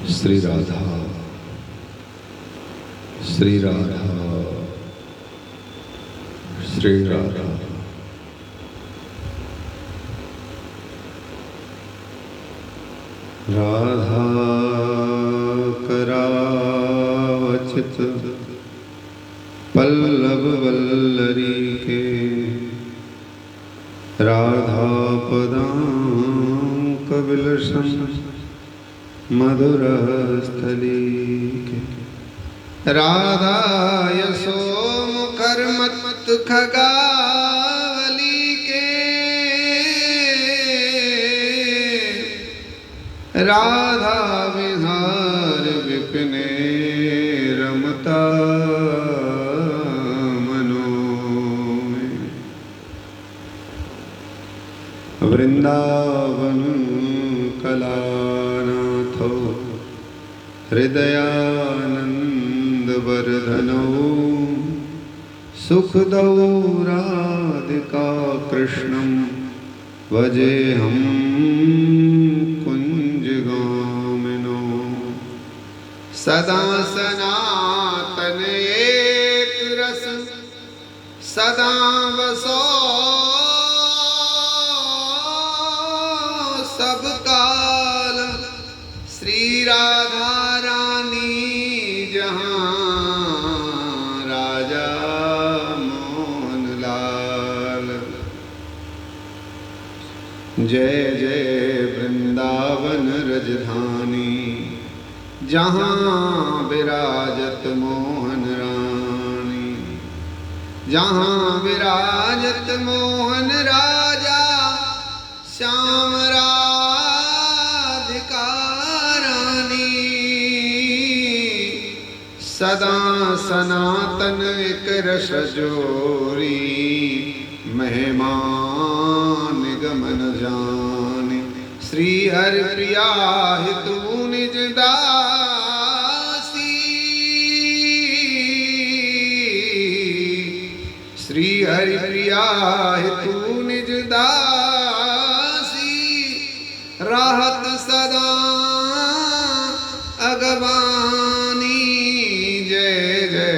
श्री राधा श्री राधा श्री राधा। राधा करावचित पल्लव वल्लरी के, राधा पदां कविलसं मधुर स्थली के। राधा यशो मुखरमत खगावली के, राधा विहार विपिने रमता मनो में। वृंदावन कलानाथो हृदयानंद वर्धनो, सुखदौ राधिका कृष्णं भजेऽहं कुञ्जगामिनो। सदा सनातन एक रस सदा वसो सब काल, श्री राधा रानी जहाँ राजा मोहन लाल। जय जय वृंदावन रजधानी, जहाँ विराजत मोहन रानी, जहाँ विराजत मोहन राजा श्याम राधिका रानी। सदा सनातन एक रस जोरी, महिमा निगमन जाने। श्री हरि प्रिया हितु निज दासी, श्री हरि प्रिया हितु निज दासी। राहत सदा अगवानी, जय जय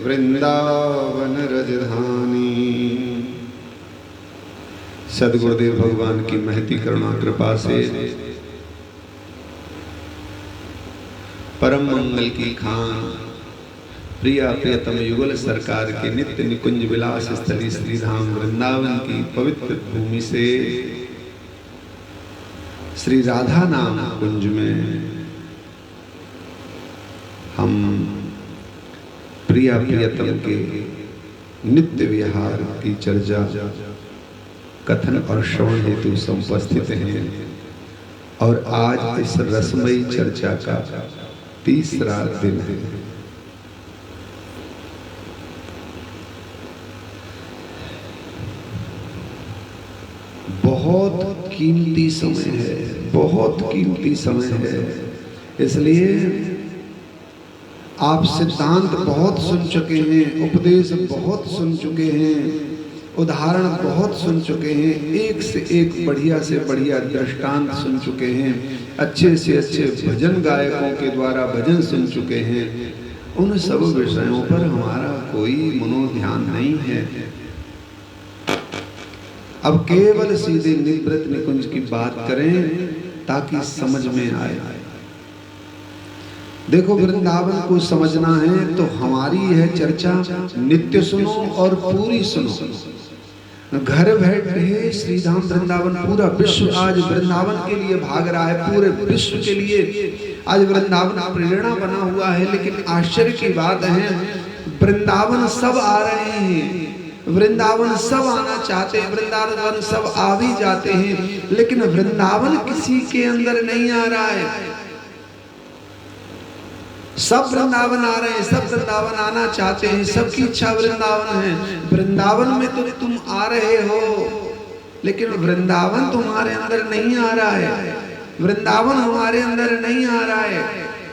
वृंदावन रजधानी। सद्गुरुदेव भगवान की महती करुणा कृपा से परम मंगल की खान प्रिया प्रियतम युगल सरकार के नित्य निकुंज विलास स्थली श्री धाम वृंदावन की पवित्र भूमि से श्री राधा नाम कुंज में हम प्रिया प्रियतम के नित्य विहार की चर्चा कथन और श्रवण हेतु उपस्थित हैं। और आज इस रसमयी चर्चा का तीसरा दिन है। बहुत कीमती समय है, बहुत कीमती समय है। इसलिए आप सिद्धांत बहुत सुन चुके हैं, उपदेश बहुत सुन चुके हैं, उदाहरण बहुत सुन चुके हैं, एक से एक बढ़िया से बढ़िया दृष्टांत सुन चुके हैं, अच्छे से अच्छे भजन गायकों के द्वारा भजन सुन चुके हैं। उन सब विषयों पर हमारा कोई मनोध्यान नहीं है। अब केवल सीधे निवृत्त निकुंज की बात करें ताकि समझ में आए। देखो, वृंदावन को समझना है तो हमारी यह चर्चा नित्य सुनो और पूरी सुनो। घर बैठे श्री धाम वृंदावन, पूरा विश्व आज वृंदावन के लिए भाग रहा है। पूरे विश्व के लिए आज वृंदावन प्रेरणा बना हुआ है। लेकिन आश्चर्य की बात है, वृंदावन सब आ रहे हैं, वृंदावन सब आना चाहते हैं, वृंदावन सब आ भी जाते हैं, लेकिन वृंदावन किसी के अंदर नहीं आ रहा है। सब वृंदावन आ रहे हैं, सब वृंदावन आना चाहते हैं, सबकी इच्छा वृंदावन है। वृंदावन में तो तुम आ रहे हो, लेकिन वृंदावन तुम्हारे अंदर नहीं आ रहा है, वृंदावन हमारे अंदर नहीं आ रहा है।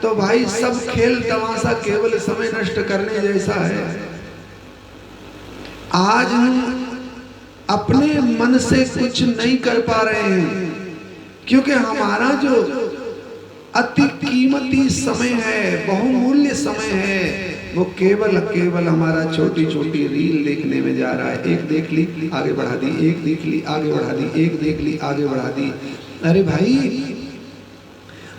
तो भाई सब खेल तमाशा केवल समय नष्ट करने जैसा है। आज हम अपने मन से कुछ नहीं कर पा रहे हैं, क्योंकि हमारा जो अति कीमती समय है, बहुमूल्य समय है। वो केवल हमारा छोटी छोटी रील देखने में जा रहा है। एक देख ली आगे बढ़ा दी, एक देख ली आगे बढ़ा दी, एक देख ली आगे बढ़ा दी। अरे भाई,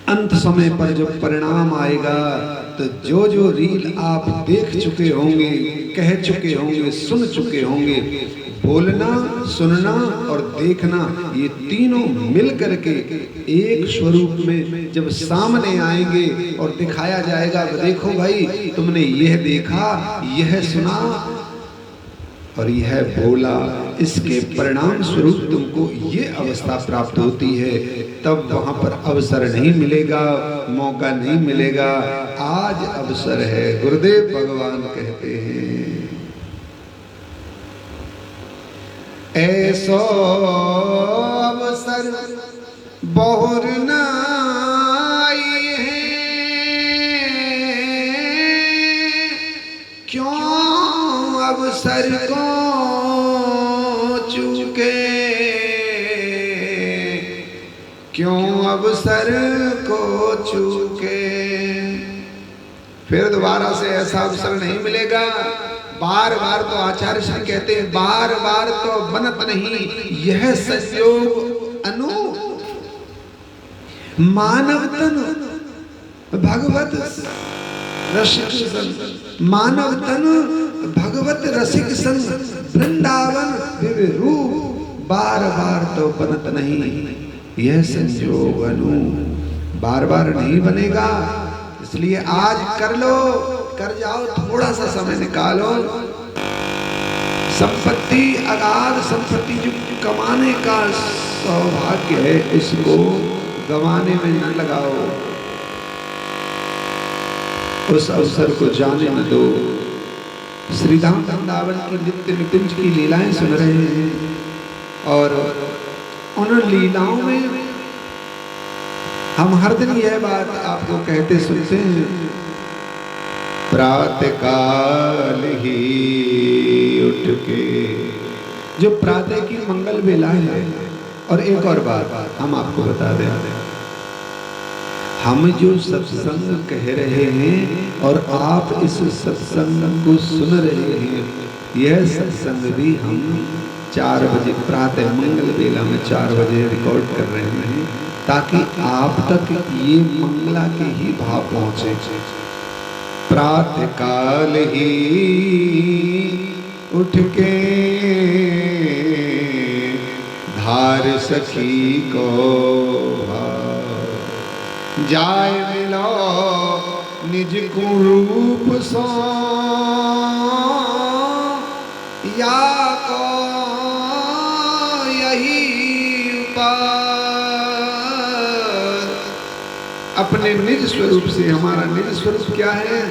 अंत समय पर जब परिणाम आएगा तो जो जो रील आप देख चुके होंगे, कह चुके होंगे, सुन चुके होंगे, बोलना, सुनना और देखना, ये तीनों मिल करके एक स्वरूप में जब सामने आएंगे और दिखाया जाएगा, देखो भाई तुमने यह देखा, यह सुना और यह बोला, इसके परिणाम स्वरूप तुमको ये अवस्था प्राप्त होती है। तब वहां पर अवसर नहीं मिलेगा, मौका नहीं मिलेगा। आज अवसर है। गुरुदेव भगवान कहते हैं, ऐसो अवसर बहुर नाई है, क्यों अवसर को चूके, क्यों अवसर को चूके। फिर दोबारा से ऐसा अवसर नहीं मिलेगा। बार बार तो आचार्य श्री कहते हैं, बार बार तो बनत नहीं, यह संयोग अनु मानव तन भगवत रसिक सन, मानव तन भगवत रसिक सन वृंदावन विरूप। बार बार तो बनत नहीं, यह संयोग अनु बार बार नहीं बनेगा। इसलिए आज कर लो, कर जाओ, थोड़ा सा समय निकालो। संपत्ति, अगाध संपत्ति जो कमाने का सौभाग्य है, इसको गंवाने में न लगाओ। उस अवसर को जाने न दो। श्रीधाम वृंदावन की नित्य निकुंज की लीलाएं सुन रहे हैं और उन लीलाओं में हम हर दिन यह बात आपको कहते सुनते हैं, प्रातः काल ही उठ के, जो प्रातः की मंगल बेला है। और एक और बात हम आपको बता दें, हम जो सत्संग कह रहे हैं और आप इस सत्संग को सुन रहे हैं, यह सत्संग भी हम 4 बजे प्रातः मंगल बेला में 4 बजे रिकॉर्ड कर रहे हैं, ताकि आप तक ये मंगला के ही भाव पहुंचे। प्रातः काल ही उठ के धार सखी को जाय मिलो निज को रूप सो, या को यही उपाय। अपने निज स्वरूप से, हमारा निज स्वरूप क्या है?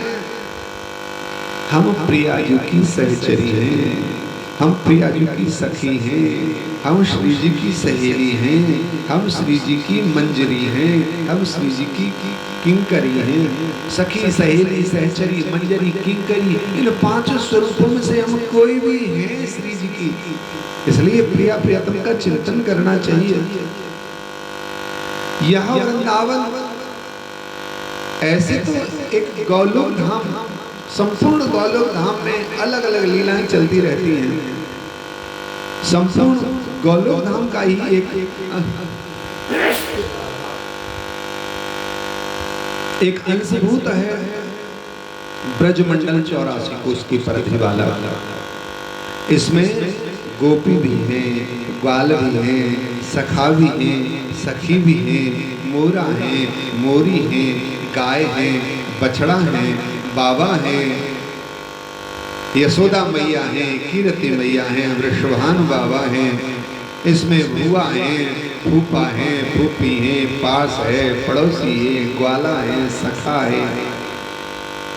हम प्रियाजू की सहचरी हैं, हम प्रियाजू की सखी हैं, हम श्री जी की सहेली हैं, हम श्री जी की मंजरी हैं, हम श्री जी की किंकरी हैं। सखी, सहेली, सहचरी, मंजरी, किंकरी, इन 5 स्वरूपों में से हम कोई भी हैं श्री जी की। इसलिए प्रिया प्रियतम का चिंतन करना चाहिए। यह वृंदावन ऐसे तो एक गौलोक धाम, संपूर्ण गौलोक धाम में अलग अलग लीलाएं चलती रहती हैं। संपूर्ण गौलोक धाम का ही एक अंशभूत है ब्रजमंडल 84 कोष की परिधि वाला। इसमें गोपी भी हैं, ग्वाल भी हैं, सखा भी हैं, सखी भी हैं, मोरा हैं, मोरी हैं, गाय हैं, बछड़ा हैं, बाबा हैं, यशोदा मैया हैं, कीरति मैया हैं, वृषभान बाबा हैं। इसमें बुआ हैं, फूफा हैं, फूफी हैं, पास है, पड़ोसी है, ग्वाला है, सखा है।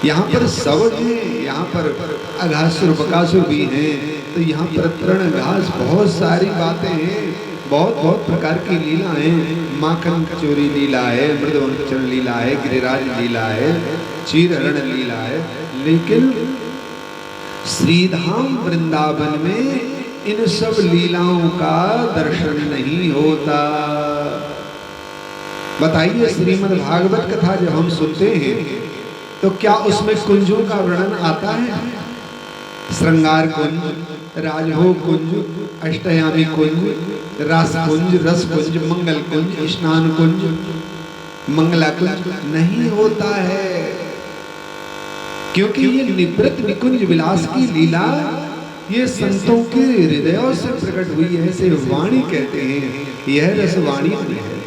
यहाँ पर सवट है, यहाँ पर अघासुर बकासुर भी हैं। तो यहाँ पर तृण घास, बहुत सारी बातें हैं, बहुत बहुत प्रकार की लीला है। माखन चोरी लीला है, मृदवंचन लीला है, गिरिराज लीला है, चीरहरण लीला है। लेकिन श्रीधाम वृंदावन में इन सब लीलाओं का दर्शन नहीं होता। बताइए, श्रीमद् भागवत कथा जब हम सुनते हैं तो क्या उसमें कुंजों का वर्णन आता है? श्रृंगार कुंज, राजभोग कुंज, अष्टयामी कुंज, रस कुंज, रस कुंज, मंगल कुंज, स्नान कुंज, मंगला कुंज नहीं होता है, क्योंकि ये निवृत्त निकुंज विलास की लीला ये संतों के हृदयों से प्रकट हुई है। इसे वाणी कहते हैं, यह रस वाणी में है।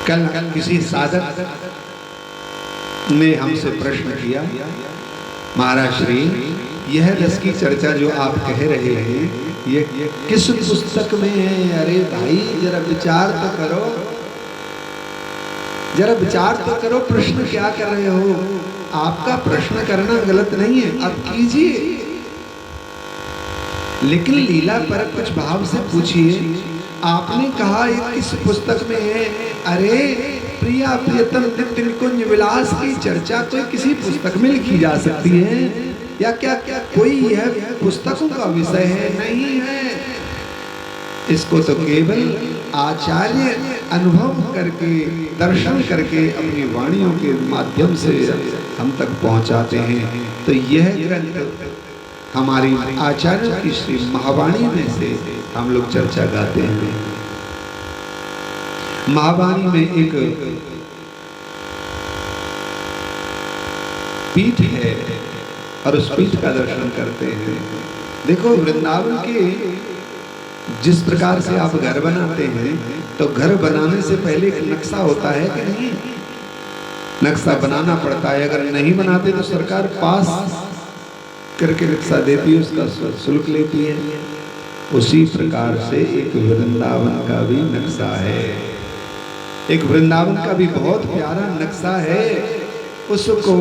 कल किसी साधक ने हमसे प्रश्न किया, महाराज श्री, यह रस की चर्चा जो आप कह रहे हैं ये किस पुस्तक में है? अरे भाई जरा विचार तो करो, जरा विचार तो करो, प्रश्न क्या कर रहे हो? आपका प्रश्न करना गलत नहीं है, आप कीजिए, लेकिन लीला पर कुछ भाव से पूछिए। आपने कहा ये किस पुस्तक में है? अरे प्रिया प्रियतम नित्य निकुंज विलास की चर्चा कोई किसी पुस्तक में लिखी जा सकती है या क्या क्या कोई यह पुस्तकों का विषय है? नहीं है। इसको तो केवल आचार्य अनुभव करके, दर्शन करके, अपनी वाणियों के माध्यम से हम तक पहुंचाते हैं। तो यह ग्रंथ हमारी आचार्यों की श्री महावाणी में से हम लोग चर्चा गाते हैं। महावाणी में एक पीठ है और उस पीठ का दर्शन करते हैं। देखो, वृंदावन के जिस प्रकार से आप घर बनाते हैं तो घर बनाने से पहले एक नक्शा होता है कि नहीं? नक्शा बनाना पड़ता है। अगर नहीं बनाते तो सरकार पास करके नक्शा देती है, उसका शुल्क लेती है। उसी प्रकार से एक वृंदावन का भी नक्शा है, एक वृंदावन का भी बहुत प्यारा नक्शा है। उसको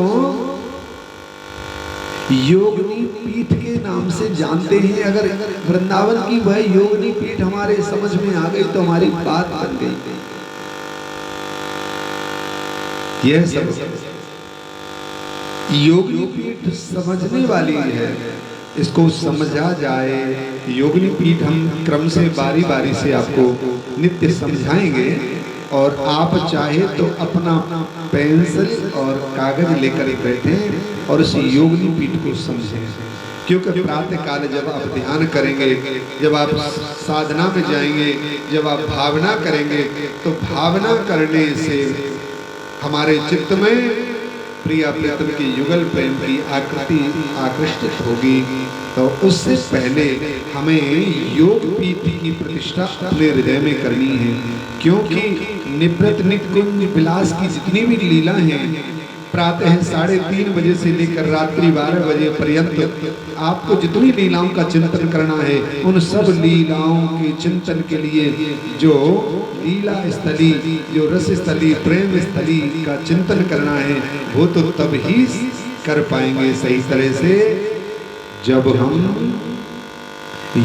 योगिनी पीठ के नाम से जानते हैं। अगर वृंदावन की वह योगिनी पीठ हमारे समझ में आ गई तो हमारी बात बन गई। यह सब योगिनी पीठ समझने वाली है, इसको समझा जाए। योगिनी पीठ हम क्रम से बारी बारी से आपको नित्य समझाएंगे और आप चाहे तो अपना पेंसिल और कागज लेकर बैठें और उस योगिनी पीठ को समझें। क्योंकि प्रातः काल जब आप ध्यान करेंगे, जब आप साधना में जाएंगे, जब आप भावना करेंगे तो भावना करने से हमारे चित्त में प्रिया प्रियतम की युगल प्रेम की आकृति आकृष्टित होगी। तो उससे पहले हमें योग पीठ की प्रतिष्ठा अपने हृदय में करनी है, क्योंकि निवृत्त निकुंज विलास की जितनी भी लीला हैं, प्रातः 3:30 बजे से लेकर रात्रि 12 बजे पर्यंत आपको जितनी लीलाओं का चिंतन करना है, उन सब लीलाओं के चिंतन के लिए जो लीला स्थली, जो रस स्थली, प्रेम स्थली का चिंतन करना है, वो तो तब ही कर पाएंगे सही तरह से जब हम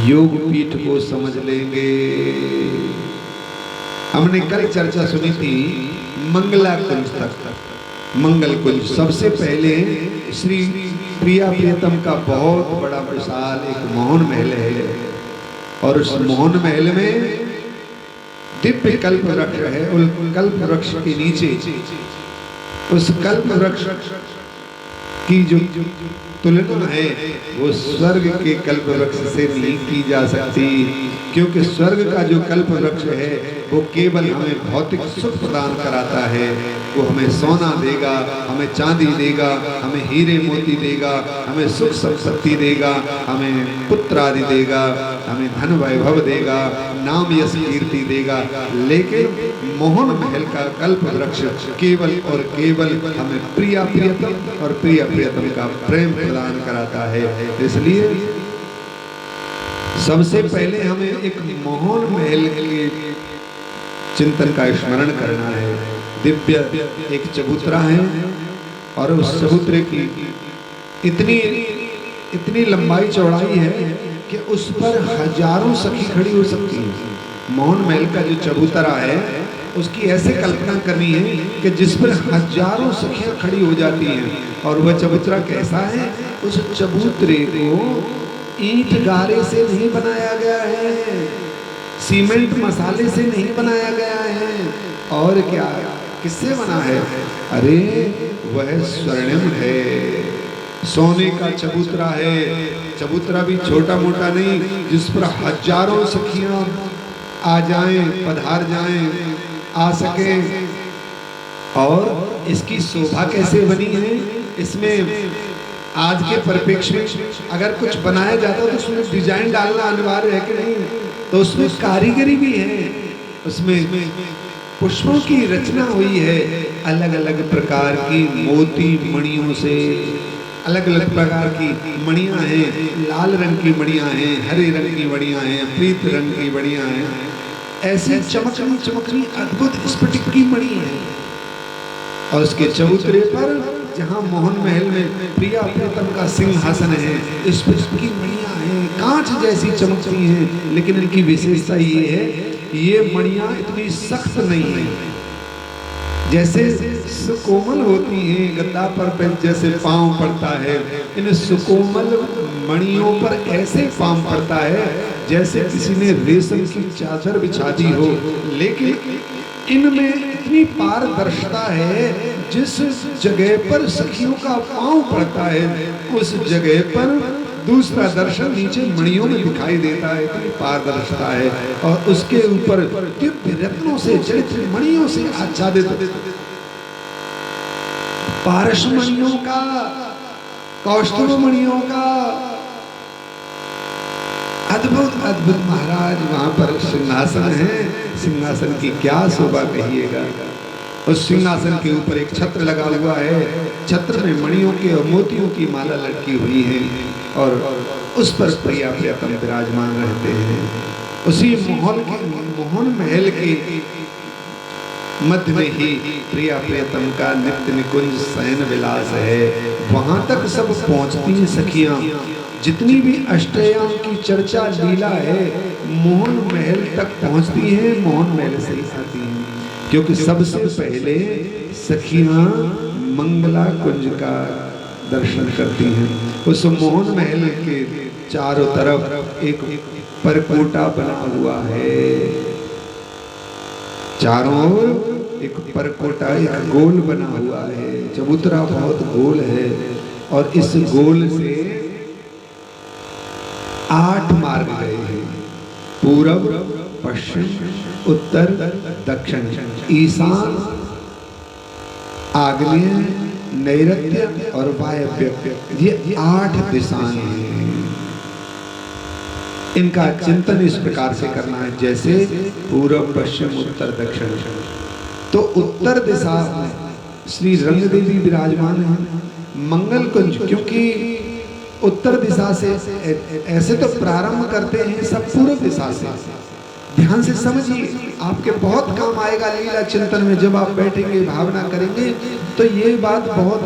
योग पीठ को समझ लेंगे। हमने कल चर्चा सुनी थी मंगला कुंज तक। मंगल कुंज सबसे पहले श्री प्रिया प्रियतम का बहुत बड़ा विशाल एक मोहन महल है और उस मोहन महल में दिव्य कल्प वृक्ष है। उस कल्प वृक्ष के नीचे, उस कल्प वृक्ष की जो तुलना है वो स्वर्ग के कल्प वृक्ष से नहीं की जा सकती, क्योंकि स्वर्ग का जो कल्प वृक्ष है वो केवल हमें भौतिक सुख प्रदान कराता है। वो हमें सोना देगा, हमें चांदी देगा, हमें हीरे मोती देगा, हमें सुख संपत्ति देगा, हमें पुत्र आदि देगा, हमें धन वैभव देगा, नाम यश कीर्ति देगा। लेकिन मोहन महल का कल्प वृक्ष केवल और केवल हमें प्रिया प्रियतम और प्रिया प्रियतम का प्रेम प्रदान कराता है। इसलिए सबसे पहले हमें एक मोहन महल के चिंतन का स्मरण करना है। दिव्य एक चबूतरा है और उस चबूतरे की इतनी लंबाई चौड़ाई है कि उस पर हजारों सखी खड़ी हो सकती है। मोहन महल का जो चबूतरा है उसकी ऐसे कल्पना करनी है कि जिस पर हजारों सखियां खड़ी हो जाती हैं। और वह चबूतरा कैसा है? उस चबूतरे को ईंट गारे से नहीं बनाया गया है, सीमेंट मसाले से नहीं बनाया गया है, और क्या किससे बना है? अरे वह स्वर्णिम है, सोने का चबूतरा है। चबूतरा भी छोटा मोटा नहीं, जिस पर हजारों सखियां आ जाएं, पधार जाएं, आ सके। और इसकी शोभा कैसे बनी है? इसमें आज के परिप्रेक्ष्य में अगर कुछ बनाया जाता तो उसमें डिजाइन डालना अनिवार्य है कि नहीं? तो उसमें कारीगरी भी है, उसमें पुष्पों की रचना हुई है, अलग अलग प्रकार की मोती मणियों से, अलग अलग प्रकार की मणियां हैं, लाल रंग की मणियां हैं, हरे रंग की मणियां हैं, पीत रंग की मणियां हैं, ऐसी चमकनी चमकनी अद्भुत स्फटिक की मणि है। और उसके चबूतरे पर जहाँ मोहन महल में प्रिया प्रीतम का सिंहासन है, स्फटिक की मणियां हैं, कांच जैसी चमकती हैं। लेकिन इनकी विशेषता ये है, ये मणियां इतनी सख्त नहीं है, जैसे सुकोमल होती हैं गद्दा पर जैसे पांव पड़ता है, इन सुकोमल मणियों पर ऐसे पांव पड़ता है जैसे किसी ने रेशम की चादर बिछा दी हो। लेकिन इनमें इतनी पारदर्शिता है, जिस जगह पर सखियों का पांव पड़ता है उस जगह पर दूसरा दर्शन नीचे मणियों में दिखाई देता है, इतनी पारदर्शिता है। और उसके ऊपर दिव्य रत्नों से जड़ित मणियों से आच्छादित पारस मणियों का, कौस्तुभ मणियों का अद्भुत अद्भुत महाराज वहां पर सिंहासन है। सिंहासन की क्या शोभा कहिएगा। उस सिंहासन के ऊपर एक छत्र लगा हुआ है, छत्र में मणियों के और मोतियों की माला लटकी हुई है, और उस पर प्रिया प्रियतम विराजमान रहते हैं। उसी मोहन महल के मध्य में ही प्रिया प्रियतम का नित्य निकुंज शयन विलास है। वहां तक सब पहुंचती हैं सखियां, जितनी भी अष्टयाम की चर्चा लीला है मोहन महल तक पहुंचती हैं, मोहन महल से ही आती हैं। क्योंकि सबसे पहले सखियां मंगला कुंज का दर्शन करती हैं। उस मोहन महल के चारों तरफ एक परकोटा बना हुआ है, चारों ओर एक परकोटा, एक गोल बना हुआ है। चबूतरा बहुत गोल है, और इस गोल से 8 मार्ग गए हैं, पूरब, पश्चिम, उत्तर, दक्षिण, ईशान, आग्नेय, नैऋत्य और वायव्य, ये 8 दिशाएं हैं। इनका चिंतन इस प्रकार से करना है, जैसे पूरब, पश्चिम, उत्तर, दक्षिण। तो उत्तर दिशा में श्री रंग देवी विराजमान है, मंगल कुंज। क्योंकि उत्तर दिशा से ऐसे तो प्रारंभ करते हैं सब पूर्व दिशा से। ध्यान से समझिए, आपके बहुत काम आएगा लीला चिंतन में। जब आप बैठेंगे, भावना करेंगे, तो ये बात बहुत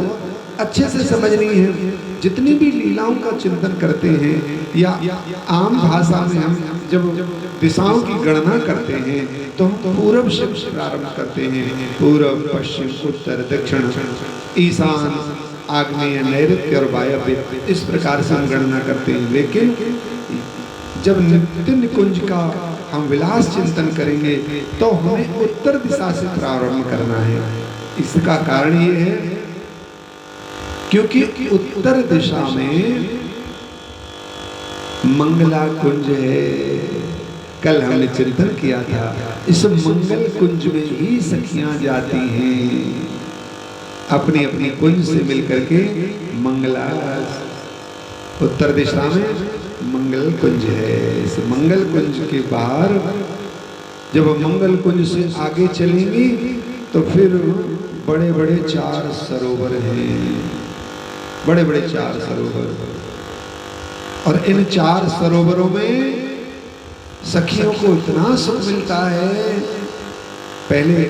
अच्छे से समझनी है। जितनी भी लीलाओं का चिंतन करते हैं, या आम भाषा में हम जब दिशाओं की गणना करते हैं, तो हम पूर्व से प्रारंभ करते हैं। पूर्व, पश्चिम, उत्तर, दक्षिण, ईशान, आग्नेय, नैऋत्य और वायव्य, इस प्रकार से हम गणना करते हैं। लेकिन जब नित्य निकुंज का हम विलास चिंतन करेंगे, तो हमें उत्तर दिशा से प्रारंभ करना है। इसका कारण ये है क्योंकि उत्तर दिशा में मंगला कुंज है। कल हमने चिंतन किया था, इस मंगल कुंज में ही सखियां जाती हैं, अपनी अपनी कुंज से मिलकर के मंगला। उत्तर दिशा में मंगल कुंज है। इस मंगल कुंज के बाहर जब मंगल कुंज से आगे चलेंगी, तो फिर बड़े बड़े 4 सरोवर हैं, बड़े बड़े 4 सरोवर। और इन 4 सरोवरों में सखियों को इतना सुख मिलता है। पहले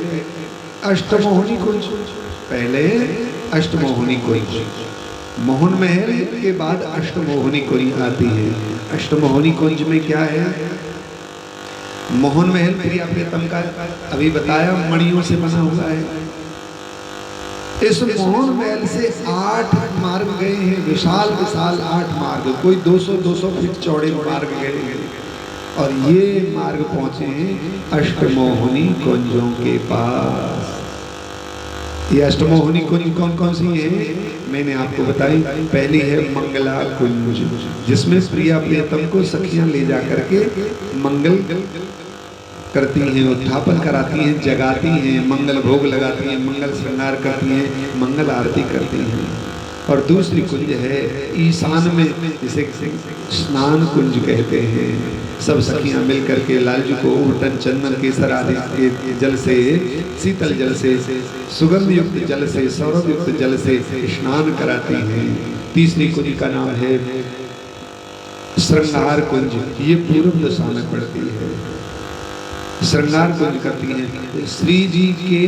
अष्टमोहनी कुंज, पहले अष्टमोहनी कुंज, मोहन महल के बाद अष्टमोहनी कुंज आती है। अष्टमोहनी कुंज में क्या है? मोहन महल प्रिया प्रीतम का अभी बताया मणियों से बना हुआ है। इस मोहन महल से 8 मार्ग गए हैं, विशाल विशाल 8 मार्ग, कोई 200-200 फीट चौड़े मार्ग गए हैं। और ये मार्ग पहुंचे हैं अष्टमोहनी कुंजों के पास। ये अष्टमोहनी कुंज कौन कौन सी हैं मैंने आपको बताई। पहली है मंगला कुंज, जिसमें प्रिया प्रियतम को सखियां ले जा करके मंगल करती हैं, उत्थापन कराती हैं, जगाती हैं, मंगल भोग लगाती हैं, मंगल श्रृंगार करती हैं, मंगल आरती करती हैं। और दूसरी कुंज है ईशान में, जिसे स्नान कुंज कहते हैं। सब सखियां मिल करके लालजू को उर्टन चंदन केसर आदि के जल से, शीतल जल से, सुगंध युक्त जल से, सौरभ युक्त जल से स्नान कराती हैं। तीसरी कुंज का नाम है श्रृंगार कुंज, ये पूर्व दिशा में पड़ती है। श्रृंगार कुंज करती हैं श्री जी के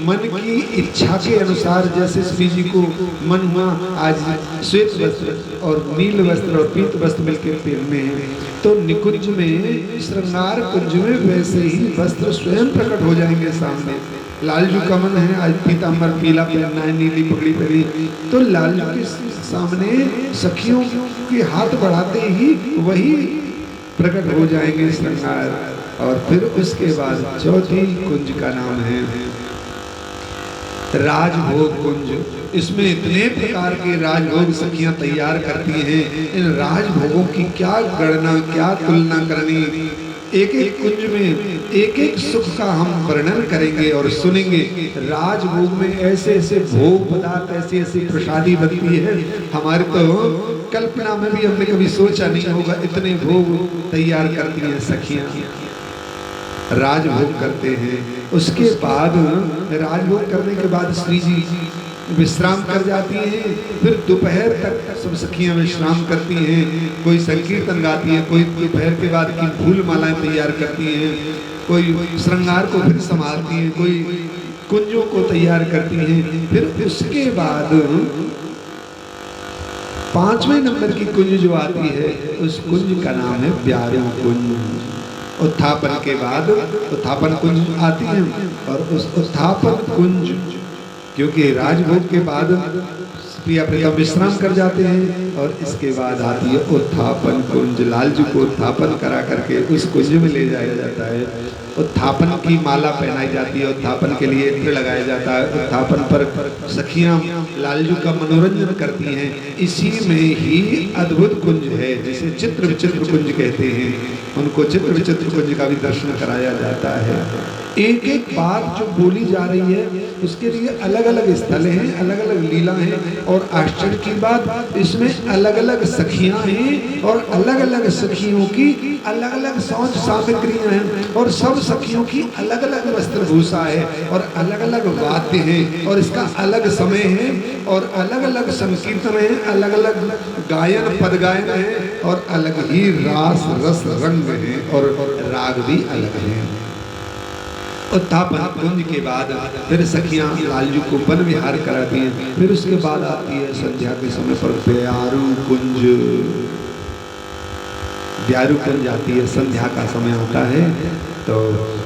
मन की इच्छा के अनुसार। जैसे श्री जी को मन हुआ आज श्वेत वस्त्र और नील वस्त्र और पीत वस्त्र मिलकर पहनने हैं, तो निकुंज में, श्रृंगार कुंज में वैसे ही वस्त्र स्वयं प्रकट हो जाएंगे सामने। लालजू का मन है आज पीतांबर पीला पहनना है, नीली पगड़ी पहनी, तो लालजू के सामने सखियों के हाथ बढ़ाते ही वही प्रकट हो जाएंगे श्रृंगार। और फिर उसके बाद चौथी कुंज का नाम है राजभोग कुंज। इसमें इतने प्रकार के राजभोग सखियां तैयार करती हैं, इन राजभोगों की क्या गणना, क्या तुलना करनी। एक एक कुंज में एक एक सुख का हम वर्णन करेंगे और सुनेंगे। राजभोग में ऐसे ऐसे भोग पदार्थ, ऐसी ऐसी प्रसादी बनती है, हमारे तो कल्पना में भी हमने कभी सोचा नहीं होगा। इतने भोग तैयार करती हैं सखियां, राजभोग करते हैं। उसके बाद राजभोग करने के बाद श्री जी विश्राम कर जाती हैं। फिर दोपहर तक सब सखियां विश्राम करती हैं, कोई संकीर्तन गाती हैं, कोई दोपहर के बाद की फूल मालाएं तैयार करती हैं, कोई श्रृंगार को फिर संभालती हैं, कोई कुंजों को तैयार करती हैं। फिर उसके बाद 5वें नंबर की कुंज जो आती है, उस कुंज का नाम है ब्यारू कुंज। उत्थापन के बाद उत्थापन कुंज आती है, और उस उत्थापन कुंज, क्योंकि राजभोग के बाद प्रिया प्रिया विश्राम कर जाते हैं, और इसके बाद आती है उत्थापन कुंज। लालजू को उत्थापन करा करके उस कुंज में ले जाया जाता है। उत्थापन की माला पहनाई जाती है, उत्थापन के लिए इत्र लगाया जाता है, उत्थापन पर सखियां लालजू का मनोरंजन करती हैं। इसी में ही अद्भुत कुंज है जिसे चित्र विचित्र कुंज कहते हैं, उनको चित्र विचित्र कुंज का भी दर्शन कराया जाता है। एक एक बात जो बोली जा रही है उसके लिए अलग अलग स्थल हैं, अलग अलग लीला हैं, और आश्चर्य की बात इसमें अलग अलग सखियां हैं, और अलग अलग सखियों की अलग अलग सौंज सामग्रियां हैं, और सब सखियों की अलग अलग वस्त्रभूषा है, और अलग अलग वाद्य हैं, और इसका अलग समय है, और अलग अलग संकीर्तन है, अलग अलग गायन पद गायन है, और अलग ही रास रस रंग है, और राग भी अलग है। उत्थापन कुंज के बाद फिर सखियां लालजू को वन विहार कराती हैं। फिर उसके बाद आती है संध्या के समय पर ब्यारू कुंज। ब्यारू कुंज आती है, संध्या का समय आता है, तो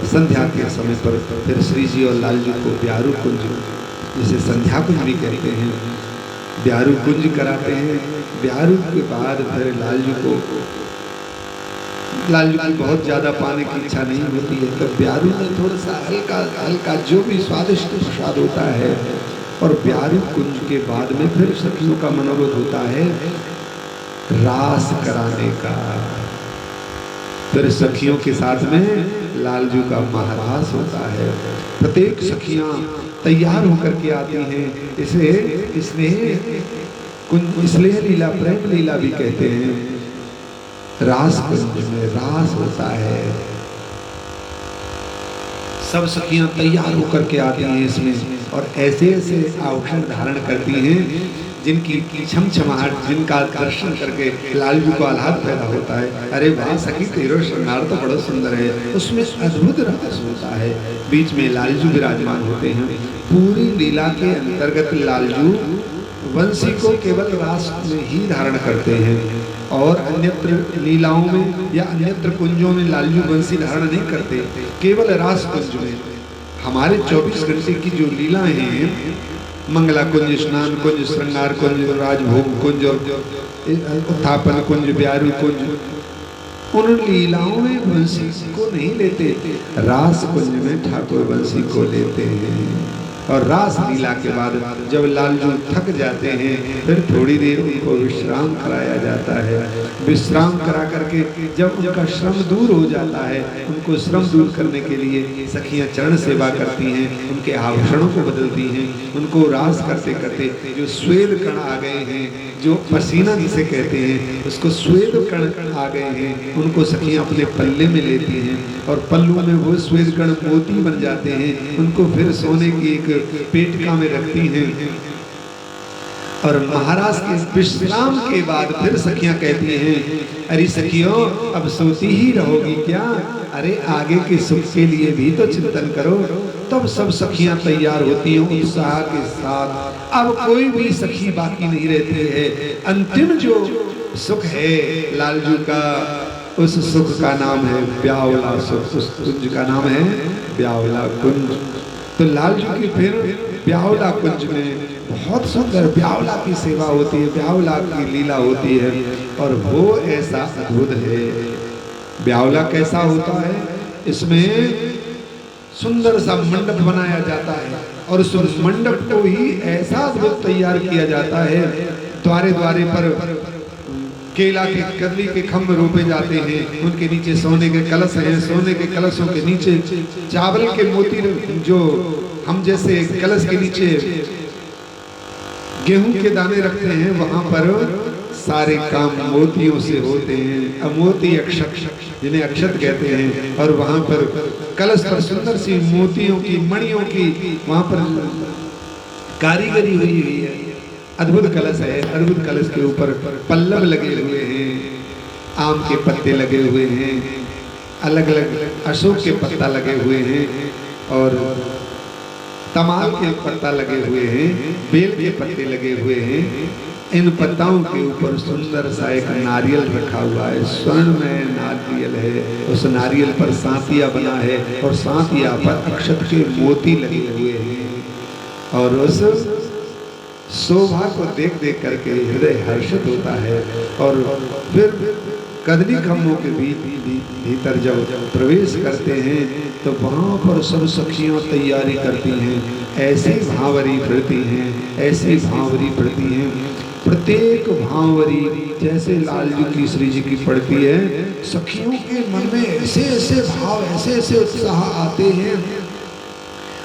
संध्या के समय पर फिर श्री जी और लालजू को ब्यारू कुंज, जिसे संध्या कुंज भी कहते हैं, ब्यारू कुंज कराते हैं। ब्यारू के बाद फिर लालजू की बहुत ज़्यादा पाने की इच्छा नहीं होती है, तो ब्यारू में थोड़ा सा हल्का हल्का जो भी स्वादिष्ट प्रसाद होता है। और ब्यारू कुंज के बाद में फिर सखियों का मनोरथ होता है रास कराने का। फिर सखियों के साथ में लालजू का महारास होता है। प्रत्येक सखियां तैयार होकर के आती हैं। इसे इसलिए लीला प्रेम लीला भी कहते हैं। रास कुंज में रास होता है, सब सखियां तैयार होकर के आती हैं इसमें, और ऐसे ऐसे आभूषण धारण करती हैं जिनकी छमछमाहट, जिनका दर्शन करके लालजू को आह्लाद पैदा होता है। अरे वाह सखी, तेरा श्रृंगार तो बड़ा सुंदर है। उसमें अद्भुत रस होता है। बीच में लालजू विराजमान होते हैं। पूरी लीला के अंतर्गत लालजू वंशी को केवल रास में ही धारण करते हैं, और अन्यत्र लीलाओं में या अन्यत्र कुंजों में लालजू वंशी धारण नहीं करते, केवल रास कुंज में। हमारे 24 घंटे की जो लीलाएं हैं, मंगला कुंज, स्नान कुंज, श्रृंगार कुंज, राजभोग कुंज, और उत्थापन कुंज, ब्यारू कुंज, उन लीलाओं में बंसी को नहीं लेते, रास कुंज में ठाकुर बंसी को लेते हैं। और रास लीला के बाद जब लालजू थक जाते हैं फिर थोड़ी देर उनको विश्राम कराया जाता है। विश्राम करा करके जब उनका श्रम दूर हो जाता है, उनको श्रम दूर करने के लिए सखियां चरण सेवा करती हैं, उनके आभूषणों को बदलती हैं। उनको रास करते करते जो स्वेद कण आ गए हैं, जो पसीना जिसे कहते हैं, उसको स्वेद कण आ गए हैं, उनको सखियां अपने पल्ले में लेती हैं और पल्लू में वो स्वेद कण मोती बन जाते हैं। उनको फिर सोने की एक पेटिका में रखती हैं और महाराज के विश्राम के बाद फिर सखियां कहती हैं, अरे सखियों अब सोती ही रहोगी क्या? अरे आगे के सुख के लिए भी तो चिंतन करो। तब सब सखियां तैयार होती हैं उत्साह के साथ। अब कोई भी सखी बाकी नहीं रहती है। अंतिम जो सुख है लालजू का, उस सुख का नाम है ब्यावला सुख। उस कुंज का नाम है ब्यावला कुंज। तो लालजू की फिर ब्यावला कुंज में बहुत सुंदर ब्यावला की सेवा होती है, ब्यावला की लीला होती है और वो ऐसा अद्भुत है। ब्यावला कैसा होता है? इसमें सुंदर सा मंडप बनाया जाता है और उस मंडप को ही ऐसा अद्भुत तैयार किया जाता है। द्वारे द्वारे पर केला के कदली के खम्भ रोपे जाते हैं, उनके नीचे सोने के कलश हैं, सोने के कलशों के नीचे चावल के मोती, जो हम जैसे कलश के नीचे गेहूं के दाने रखते हैं, वहां पर सारे काम मोतियों से होते हैं। अमोती अक्षत, जिन्हें अक्षत कहते हैं, और वहां पर कलश पर सुंदर सी मोतियों की मणियों की वहां पर कारीगरी हुई है। अद्भुत कलश है। अद्भुत कलश के ऊपर पल्लव लगे हुए हैं, आम के पत्ते लगे हुए हैं, अलग अलग अशोक के पत्ता लगे हुए हैं और तमाल के पत्ता लगे हुए हैं, बेल के पत्ते लगे हुए हैं। इन पत्ताओं के ऊपर सुंदर सा एक नारियल रखा हुआ है, स्वर्ण में नारियल है। उस नारियल पर सांतिया बना है और सांतिया पर अक्षत के मोती लगे हुए हैं और उस शोभा को देख देख करके हृदय हर्षित होता है। और फिर कदली खम्भों के भीतर जब प्रवेश करते हैं तो वहाँ पर सब सखियाँ तैयारी करती हैं, ऐसी भांवरी भरती हैं, ऐसी भांवरी भरती हैं। प्रत्येक भांवरी जैसे लालजू की श्री जी की पड़ती है, सखियों के मन में ऐसे ऐसे भाव, ऐसे ऐसे उत्साह आते हैं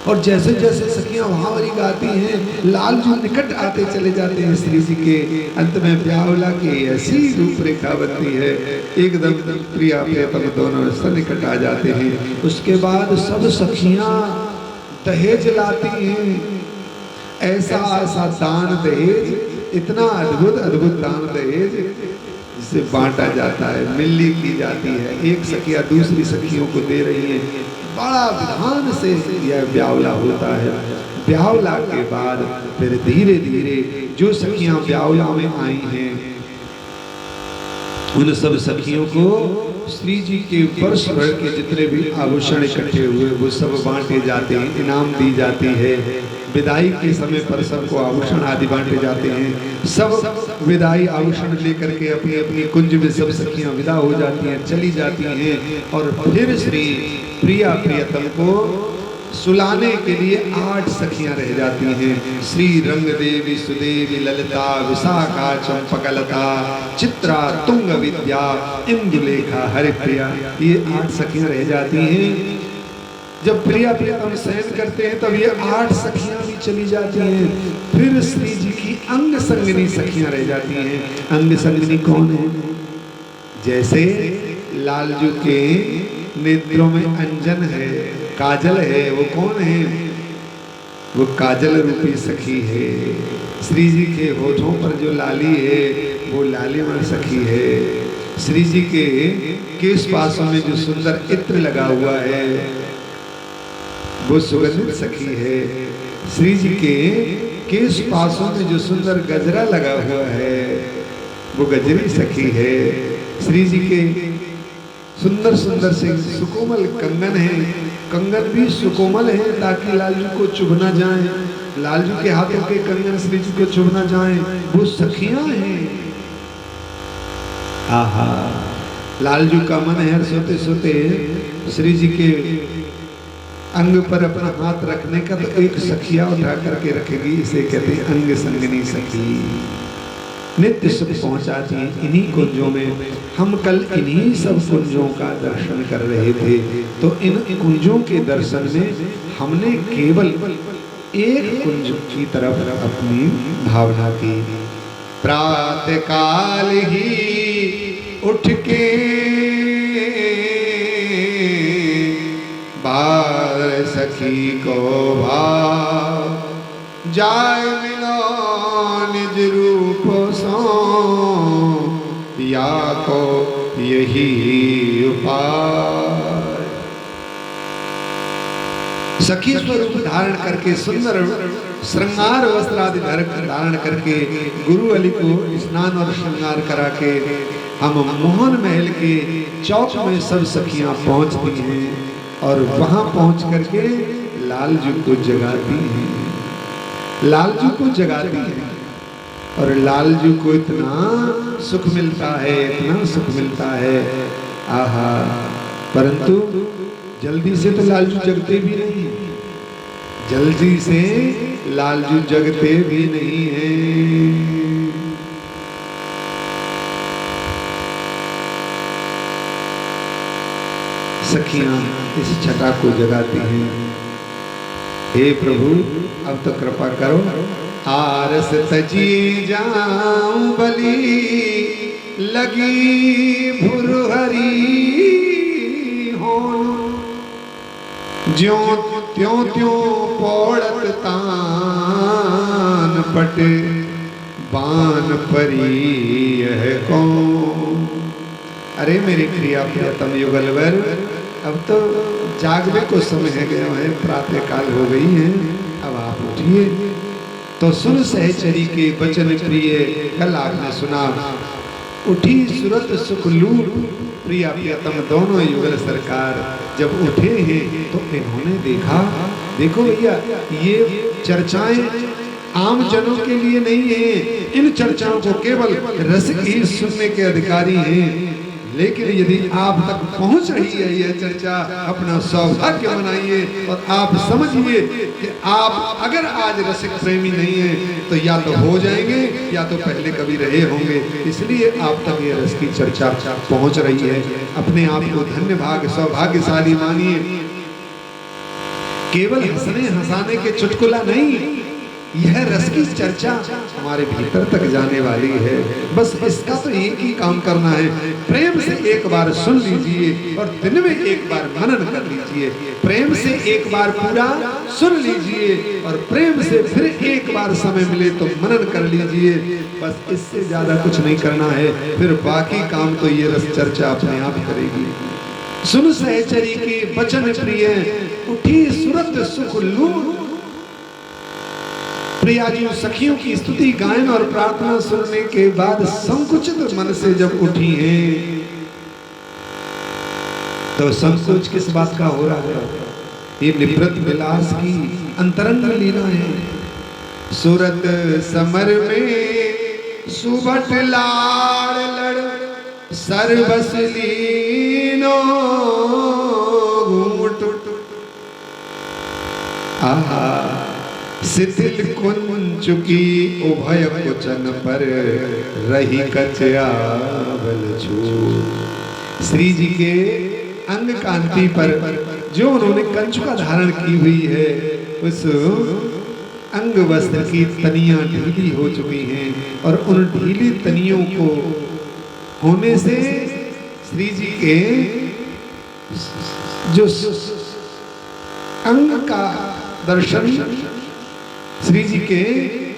और जैसे जैसे सखियां भांवरी गाती हैं, लालजू निकट आते चले जाते हैं श्री जी के। अंत में ब्यावला की ऐसी रूपरेखा बनती है, एकदम प्रिया प्रियतम दोनों सन्निकट आ जाते हैं। उसके बाद सब सखियां दहेज लाती हैं, ऐसा ऐसा दान दहेज, इतना अद्भुत अद्भुत दान दहेज जिसे बांटा जाता है, मिल्ली की जाती है। एक सखिया दूसरी सखियों को दे रही है, बड़ा विधान से यह ब्यावला होता है। ब्यावला के बाद फिर धीरे धीरे जो सखियां ब्यावला में आई हैं, उन सब सखियों को श्री जी के वर्ष भर के जितने भी आभूषण इकट्ठे हुए वो सब बांटे जाते हैं, इनाम दी जाती है। विदाई के समय पर सबको आभूषण आदि बांटे जाते हैं। सब विदाई आभूषण लेकर के अपनी अपनी कुंज में सब सखियां विदा हो जाती हैं, चली जाती हैं और फिर श्री प्रिया प्रियतम को सुलाने के लिए 8 सखियां रह जाती हैं। श्री रंग देवी, सुदेवी, ललिता, विशाखा, चंपकलता, चित्रा, तुंग विद्या, इंदुलेखा, हरिप्रिया, ये 8 सखियां रह जाती हैं। जब प्रिया प्रियतम शयन करते हैं तब ये 8 सखियां भी चली जाती हैं। फिर श्री जी की अंग संगनी सखियां रह जाती हैं। अंग संगनी कौन है? जैसे लालजू के नेत्रों में अंजन है, काजल है, वो कौन है? वो काजल रूपी सखी है। श्री जी के होठों पर जो लाली है वो लालीमय सखी है। श्री जी के केश पासों में जो सुंदर इत्र लगा हुआ है वो सुगंधित सखी है। श्री जी के केश पासों में जो सुंदर गजरा लगा हुआ है वो गजरी सखी है। श्री जी के सुंदर सुंदर से सुकोमल कंगन है, कंगन भी सुकोमल है ताकि लालजू को चुभ ना जाए, लालजू के हाथों के कंगन श्री जी को चुभ ना जाए, वो सखियां हैं। आहा, लालजू का मन है सोते सोते श्री जी के अंग पर अपना हाथ रखने का, तो एक सखिया उठा करके रखेगी। इसे कहते हैं अंग संगनी सखी, नित्य सुख पहुंचाती है इन्हीं कुंजों में। हम कल इन्हीं सब कुंजों का दर्शन कर रहे थे, तो इन कुंजों के दर्शन में हमने केवल एक कुंज की तरफ अपनी भावना की। प्रातः काल ही उठ के बार सखी को भाव जाय मिलो निज रूप सो, या को यही उपाय। सखी स्वरूप धारण करके सुंदर श्रृंगार वस्त्र आदि धारण करके गुरु अली को स्नान और श्रृंगार करा के हम मोहन महल के चौक में सब सखियां पहुंचती हैं और वहां पहुंच करके लालजू को जगाती हैं। लालजू को जगाती है और लालजू को इतना सुख मिलता है, इतना सुख मिलता है, आहा। परंतु जल्दी से तो लालजू जगते भी नहीं, जल्दी से लालजू जगते भी नहीं हैं। सखियां इस छटा को जगाती हैं। हे प्रभु अब तो कृपा करो, आरस तजिए जाऊं बली लगी भुरहरी हो, ज्यों त्यों त्यों पौड़त तान पट बान परी यह कौन। अरे मेरी प्रिया प्रियतम युगलवर, अब तो जागने को समय है गया है, प्रातः काल हो गई है, अब आप उठिए। तो सुन सहचरी के वचन प्रिय, कल आपने सुना, उठी सुरत सुख लूट, प्रिया प्रियतम दोनों युगल सरकार जब उठे हैं तो इन्होंने देखा, देखो भैया ये चर्चाएं आम जनों के लिए नहीं है, इन चर्चाओं को केवल रसिक ही सुनने के अधिकारी हैं। लेकिन यदि आप तक पहुंच रही है यह चर्चा, अपना सौभाग्य मनाइए और आप समझिए कि आप अगर आज रसिक प्रेमी नहीं है तो या तो हो जाएंगे या तो पहले कभी रहे होंगे। इसलिए आप तक ये रस की चर्चा पहुंच रही है। अपने आप को धन्य भाग सौभाग्यशाली मानिए। केवल हंसने हंसाने के चुटकुला नहीं, यह रस की चर्चा हमारे भीतर तक जाने वाली है। बस इसका तो एक ही काम करना है, प्रेम से एक बार सुन लीजिए और दिन में एक बार मनन कर लीजिए। प्रेम से एक बार पूरा सुन लीजिए और प्रेम से फिर एक बार समय मिले तो मनन कर लीजिए। बस इससे ज्यादा कुछ नहीं करना है, फिर बाकी काम तो ये रस चर्चा अपने आप करेगी। सुन सहचरी के वचन प्रिय, उठी सुरत सुख लूट। प्रिया जी सखियों की स्तुति गायन और प्रार्थना सुनने के बाद संकुचित मन से जब उठी हैं, तो संकोच किस बात का हो रहा है? ये निवृत्त विलास की अंतरंग लीला है। सूरत समर में सुबट लाड़ लड़ सर्वस लीनो घूट, आहा शिथिल कुंचुकी उभय कुचन पर रही कचयावल छूट। श्री जी के अंग कांति पर जो उन्होंने कंचुका धारण की हुई है, उस अंग वस्त्र की तनियां ढीली हो चुकी हैं और उन ढीली तनियों को होने से श्री जी के जो अंग का दर्शन, श्री जी के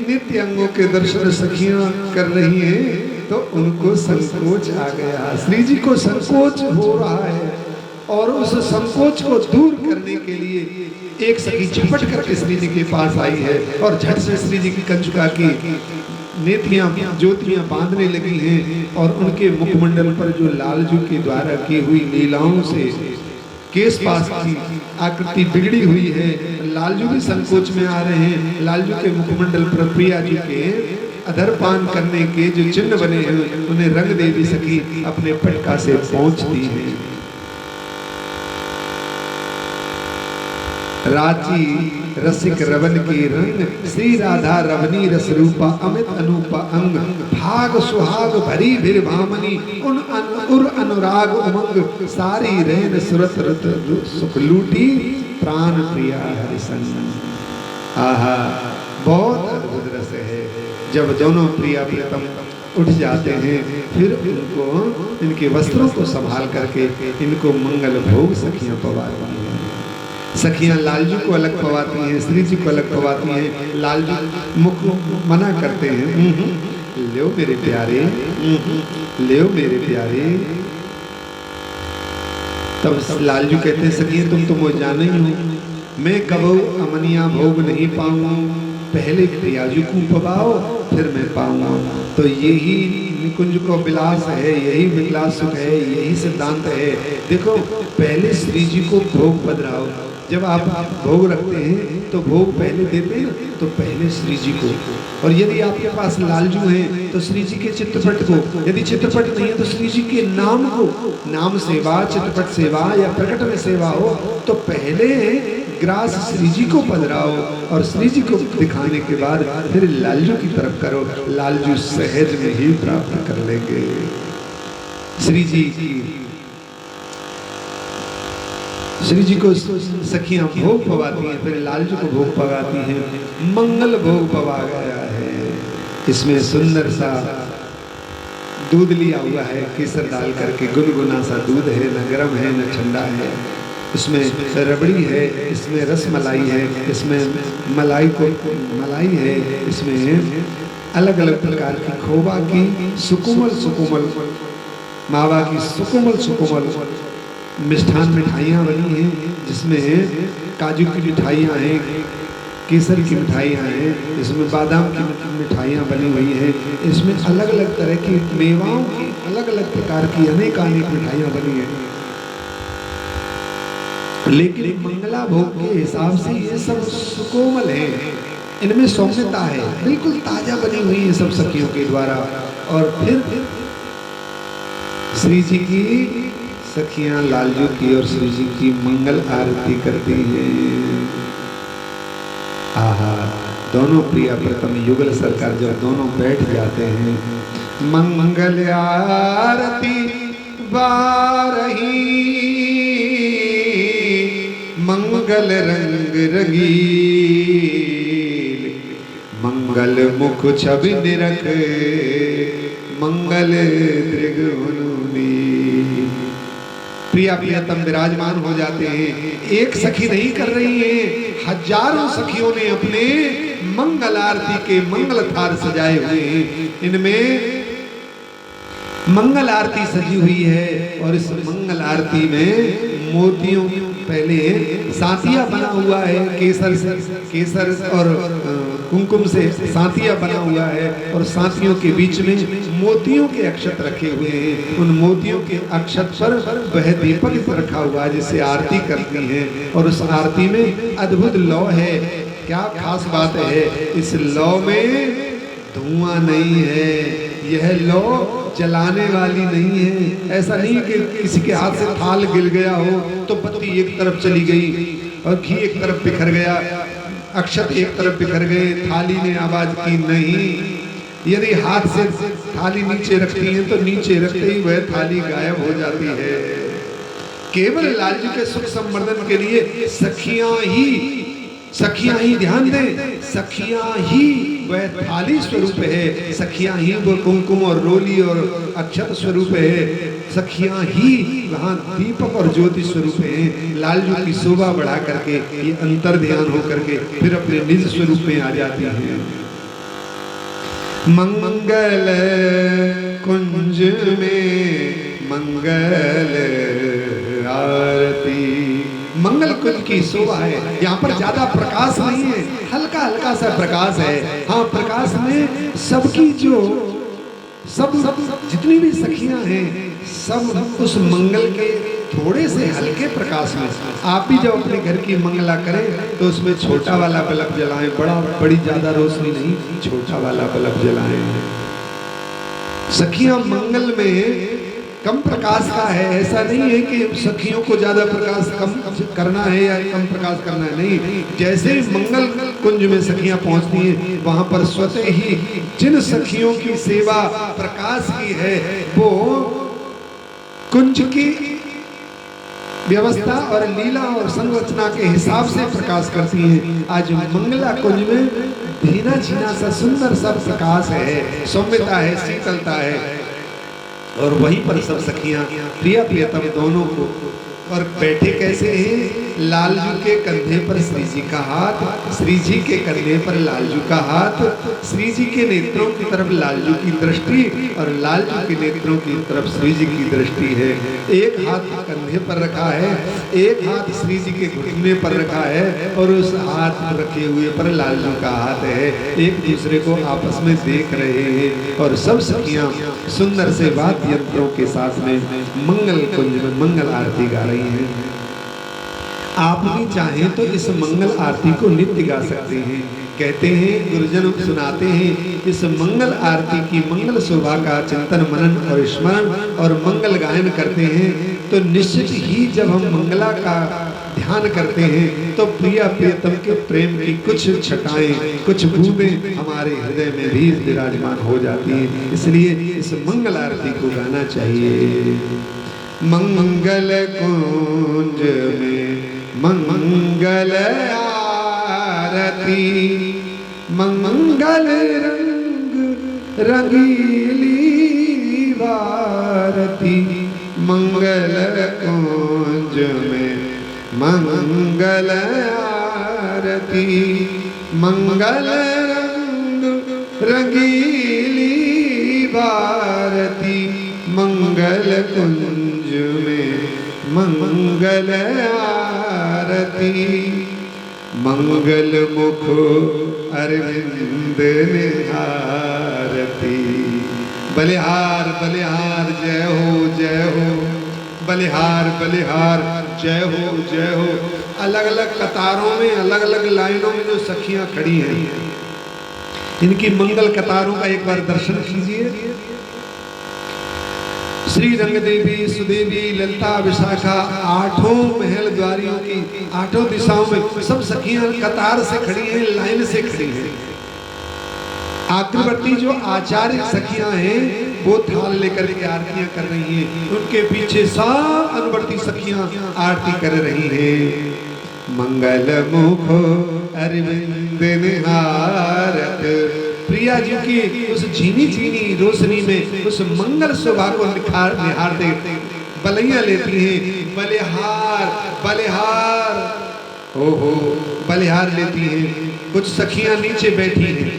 नित्य अंगों के दर्शन सखियां कर रही हैं, तो उनको संकोच आ गया। श्री जी को संकोच हो रहा है और उस संकोच को दूर करने के लिए एक सखी झपट करके श्री जी के पास आई है और झट से श्री जी की कंचुका की नेतियां ज्योतियां बांधने लगी हैं और उनके मुखमंडल पर जो लालजू के द्वारा की हुई लीलाओं से केस पास की आकृति बिगड़ी हुई है, लालजू भी संकोच में आ रहे हैं। लालजू के मुखमंडल पर प्रिया जी के अधरपान करने के जो चिन्ह बने हैं उन्हें रंग देवी सखी अपने पटका से पहुंचती है। राची रसिक रवन की रंग, श्री राधा रवनी रस रूपा, अमित अनूपा अंग, भाग सुहाग भरी भीर भामनी, उर अनुराग उमंग, सारी रैन सुरत रत सुख लूटी, प्राण प्रिया हरिसंग। आहा, बहुत अद्भुत रस है। जब दोनों प्रिया प्रियतम उठ जाते हैं, फिर इनको इनके वस्त्रों को संभाल करके इनको मंगल भोग सखियां पवाती हैं। सखियां लालजू को अलग पवाती हैं, श्री जी को अलग पवाती हैं। लालजू मुख मना करते हैं, ले मेरे प्यारे, ले मेरे प्यारे। तब लालजू कहते हैं, सखियां तुम तो मुझे जाने ही हो, मैं कबो अमनिया भोग नहीं पाऊं, पहले प्रियाजू को पवाओ फिर मैं पाऊंगा। तो यही निकुंज को विलास है, यही विलास सुख है, यही सिद्धांत है। देखो, पहले श्री जी को भोग बदराओ। जब आप भोग रखते हैं तो भोग पहले देते हैं, तो पहले श्री जी को। और यदि आपके पास लालजू हैं तो श्री जी के चित्रपट को, यदि चित्रपट नहीं है तो श्री जी के नाम को, नाम सेवा, चित्रपट सेवा या प्रकट में सेवा हो, तो पहले ग्रास श्री जी को पधराओ और श्री जी को दिखाने के बाद फिर लालजू की तरफ करो। लालजू सहज में ही प्राप्त कर लेंगे। श्री जी को सखियां भोग पवाती हैं, फिर लालजू को भोग पवाती हैं। मंगल भोग पवा गया है। इसमें सुंदर सा दूध लिया हुआ है, केसर डाल करके, गुनगुना सा दूध है, न गर्म है न ठंडा है। इसमें रबड़ी है, इसमें रस मलाई है, इसमें मलाई है, इसमें अलग अलग प्रकार की खोवा की सुकुमल मावा की सुकुमल मिष्ठान मिठाइयाँ बनी हैं, जिसमें काजू की मिठाइयाँ हैं, केसर की मिठाइयाँ हैं, इसमें बादाम की मिठाइयाँ बनी हुई हैं, इसमें अलग अलग तरह की मेवाओं की अलग अलग प्रकार की अनेक मिठाइयाँ बनी हैं। लेकिन मंगला भोग के हिसाब से ये सब सुकोमल है, इनमें सौम्यता है, बिल्कुल ताजा बनी हुई है सब सखियों के द्वारा। और फिर श्री जी की सखियां लालजू की और श्री जी की मंगल आरती करती हैं। आहा, दोनों प्रिया प्रथम युगल सरकार जब दोनों बैठ जाते हैं, मंगल आरती बारही, मंगल रंग रंगील, मंगल मुख छवि निरख, मंगल त्रिगुणी। प्रिया प्रियतम विराजमान हो जाते हैं। एक सखी नहीं कर रही है, हजारों सखियों ने अपने मंगल आरती के मंगल थार सजाए हुए हैं। इनमें मंगल आरती सजी हुई है और इस मंगल आरती में मोतियों पहले सांतिया बना हुआ है, केसर और कुमकुम से सांतिया बना हुआ है और सांतियों के बीच में मोतियों के अक्षत रखे हुए हैं। उन मोतियों के अक्षत पर वह दीपक रखा हुआ है जिससे आरती करती है। और उस आरती में अद्भुत लौ है। क्या खास बात है, इस लौ में धुआं नहीं है, यह लौ जलाने वाली नहीं है। ऐसा नहीं कि किसी के हाथ से थाल गिर गया हो तो पत्ती एक तरफ चली गई और घी एक तरफ बिखर गया, अक्षत एक तरफ बिखर गए, थाली ने आवाज की। नहीं, यदि हाथ से थाली नीचे रखती है तो नीचे रखते ही वह थाली गायब हो जाती है। केवल लालजू के सुख संवर्धन के लिए सखियां ही ध्यान दें, सखियां ही वह थाली स्वरूप है, सखियां ही वो कुमकुम और रोली और अक्षत स्वरूप है, सखियां ही वहाँ दीपक और ज्योति स्वरूप है। लालजू की शोभा बढ़ा करके ये अंतर ध्यान हो करके फिर अपने निज स्वरूप में आ जाती है। मंगल कुंज में मंगल आरती, मंगल कुंज की शोभा है। यहाँ पर ज्यादा प्रकाश नहीं है, हल्का हल्का सा प्रकाश है। हाँ, प्रकाश में सबकी सब जितनी भी सखियां हैं सब उस मंगल के थोड़े से हल्के प्रकाश में आप भी जब अपने घर की मंगला करें तो उसमें छोटा वाला बल्ब जलाएं, बड़ी ज्यादा रोशनी नहीं, छोटा वाला बल्ब जलाएं। सखियां मंगल में कम प्रकाश का है, ऐसा नहीं है कि सखियों को ज्यादा प्रकाश कम करना है या कम प्रकाश करना है, नहीं। जैसे मंगल कुंज में सखियां पहुंचती हैं वहां पर स्वतः ही जिन सखियों की सेवा प्रकाश की है वो कुंज की व्यवस्था और लीला और संरचना के हिसाब से प्रकाश करती हैं। आज मंगला कुंज में धीना झीना सा सुंदर सा प्रकाश है, सौम्यता है, शीतलता है, और वहीं पर सब सखियां प्रिया प्रियतम दोनों को, और बैठे कैसे हैं? लालजू के कंधे पर श्री जी का हाथ, श्री जी के कंधे पर लालजू का हाथ, श्री जी के नेत्रों की तरफ लालजू की दृष्टि और लालजू के नेत्रों की तरफ श्री जी की दृष्टि है। एक हाथ कंधे पर रखा है, एक हाथ श्री जी के घुटने पर रखा है, और उस हाथ रखे हुए पर लालजू का हाथ है। एक दूसरे को आपस में देख रहे हैं और सब सखियां सुंदर से वाद्य यंत्रों के साथ में मंगल कुंज में मंगल आरती गा रही हैं। आप भी चाहें तो इस मंगल आरती को नित्य गा सकते हैं। कहते हैं गुरुजन सुनाते हैं, इस मंगल आरती की मंगल शोभा का चिंतन मनन और स्मरण और मंगल गायन करते हैं तो निश्चित ही जब हम मंगला का ध्यान करते हैं तो प्रिया प्रियतम के प्रेम की कुछ छटाएं, कुछ बूंदें हमारे हृदय में भी विराजमान हो जाती हैं। इसलिए इस मंगल आरती को गाना चाहिए। मंगल कुंज में मंगल आरती, मंगल रंग रंगीली भारती, मंगल कुंज में मंगल आरती, मंगल रंग रंगीली भारती, मंगल कुंज में मंगल आरती, मंगल मुख अरविंद निहारती। बलिहार बलिहार जय हो जय हो, बलिहार बलिहार जय हो जय हो। अलग अलग कतारों में अलग अलग लाइनों में जो सखियां खड़ी हैं, इनकी मंगल कतारों का एक बार दर्शन कीजिए। श्री रंग देवी, सुदेवी, ललिता, विशाखा, आठों महल द्वारियों की आठों दिशाओं में सब सखियां कतार से खड़ी हैं, लाइन से खड़ी हैं। आकृवर्ती जो आचार्य सखियां हैं वो थाल लेकर के आरतियां कर रही हैं, उनके पीछे सब अनुवर्ती सखियां आरती कर रही हैं। मंगल मुख अरविंद निहारत, प्रिया जी की उस झीनी झीनी रोशनी में उस मंगल शोभा को निहारते बलैया लेती हैं। बलिहार बलिहार हो बलिहार लेती हैं। कुछ सखियां नीचे बैठी हैं,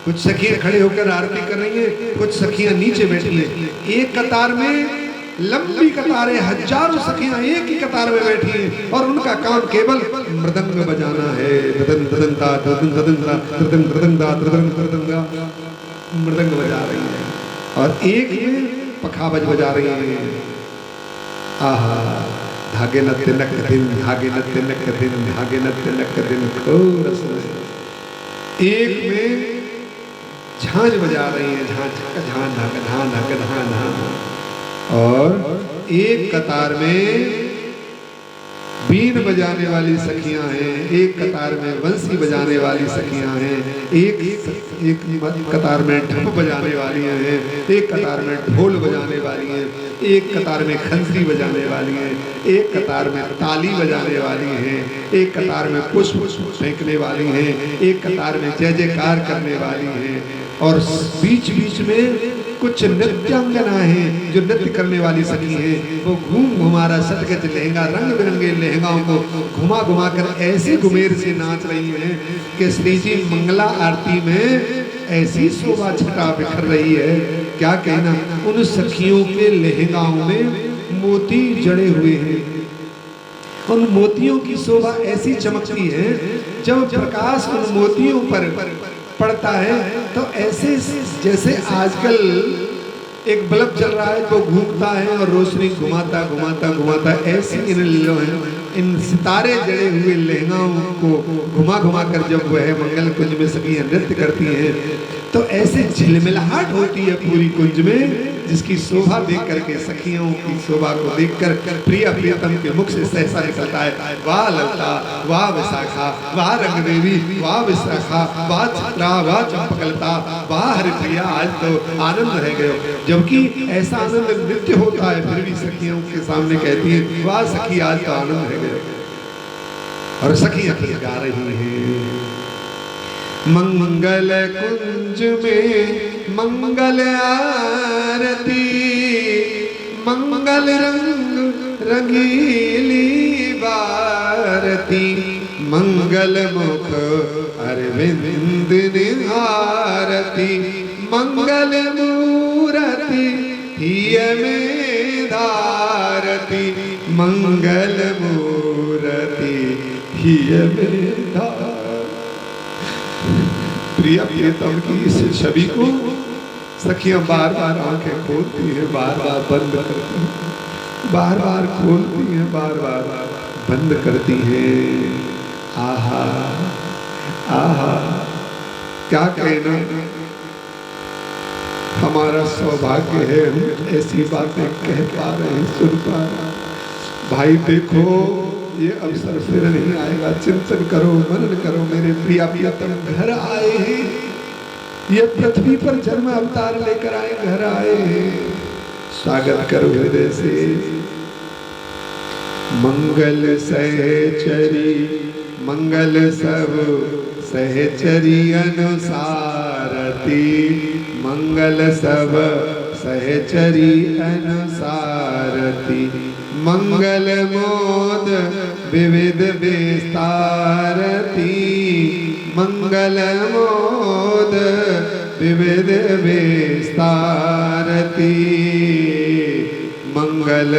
कुछ सखियां खड़े होकर आरती कर रही हैं, कुछ सखियां नीचे बैठी हैं। एक कतार में लंबी कतारें, हजारों सखियां एक ही कतार में बैठी हैं और उनका काम केवल मृदंग बजाना है। मृदंग बजा रही है और एक में पखावज बजा रही है। आहा, धागे न तिलक दिन, धागे न तिलक दिन, धागे न तिलक दिन, कोरस एक में झांझ बजा रही है, झांझ झांझ धागा धान धागा धान धान, और एक कतार में बीन बजाने वाली सखियां हैं, एक कतार में बंसी बजाने वाली सखियां हैं, एक कतार में ढप बजाने वाली हैं, एक कतार में ढोल बजाने वाली हैं, एक कतार में खंजरी बजाने वाली हैं, एक कतार में ताली बजाने वाली हैं, एक कतार में पुष्प फेंकने वाली हैं, एक कतार में जय जयकार करने वाली हैं, और बीच बीच में कुछ नृत्यांगना हैं जो नृत्य करने वाली सखी हैं। वो घूम घुमारा सटगज लहंगा, रंग बिरंगे लहंगाओं को घुमा घुमा कर ऐसे घुमेर से नाच रही हैं कि श्री जी मंगला आरती में ऐसी शोभा छटा बिखर रही है, क्या कहना। उन सखियों के लहंगाओं में मोती जड़े हुए हैं, उन मोतियों की शोभा ऐसी चमकती है, जब प्रकाश उन मोतियों पर पड़ता है तो ऐसे जैसे आजकल एक बल्ब जल रहा है वो घूमता है और रोशनी घुमाता घुमाता घुमाता, ऐसे इन सितारे जड़े हुए लहंगाओं को घुमा घुमा कर जब वह मंगल कुंज में सखियां नृत्य करती हैं तो ऐसे झिलमिलाहट होती है पूरी कुंज में, जिसकी शोभा देख करके, सखियों की शोभा को देखकर प्रिया प्रियतम के मुख से सहसा निकलता है, वाह ललता, वाह विशाखा, वाह रंग देवी, वाह विशाखा, वाह चित्रा, वाह चंपकलता, वाह हरिप्रिया, आज तो आनंद रह गए। जबकि ऐसा आनंद नृत्य होता है फिर भी सखियों के सामने कहती है, वाह सखी आज तो आनंद रह गए। और सखियां फिर गा रही हैं, मंगल कुंज में मंगल आरती, मंगल रंग रंगीली बारती, मंगल मुख अरविंद निहारती, मंगल मूरति हिय में धारती, मंगल मूरति हिय में धारती। प्रिया प्रियतम की इस छवि को सखियां बार बार आंखें खोलती हैं, बार बार बंद करती हैं, बार बार खोलती हैं, बार बार बंद करती हैं। आहा आहा, क्या कहना, हमारा सौभाग्य है हम ऐसी बातें कह पा रहे हैं, सुन पा रहे हैं। भाई देखो ये अवसर फिर नहीं आएगा, चिंतन करो, मनन करो। मेरे प्रिया प्रियतम घर आए हैं, ये पृथ्वी पर जन्म अवतार लेकर आए, घर आए हैं, स्वागत करो हृदय से। मंगल सहचरी, मंगल सब सहचरी अनुसारती, मंगल सब सहचरी अनुसारती, मंगल मोद विविध विस्तारती, मंगल मोद विविध विस्तारती, मंगल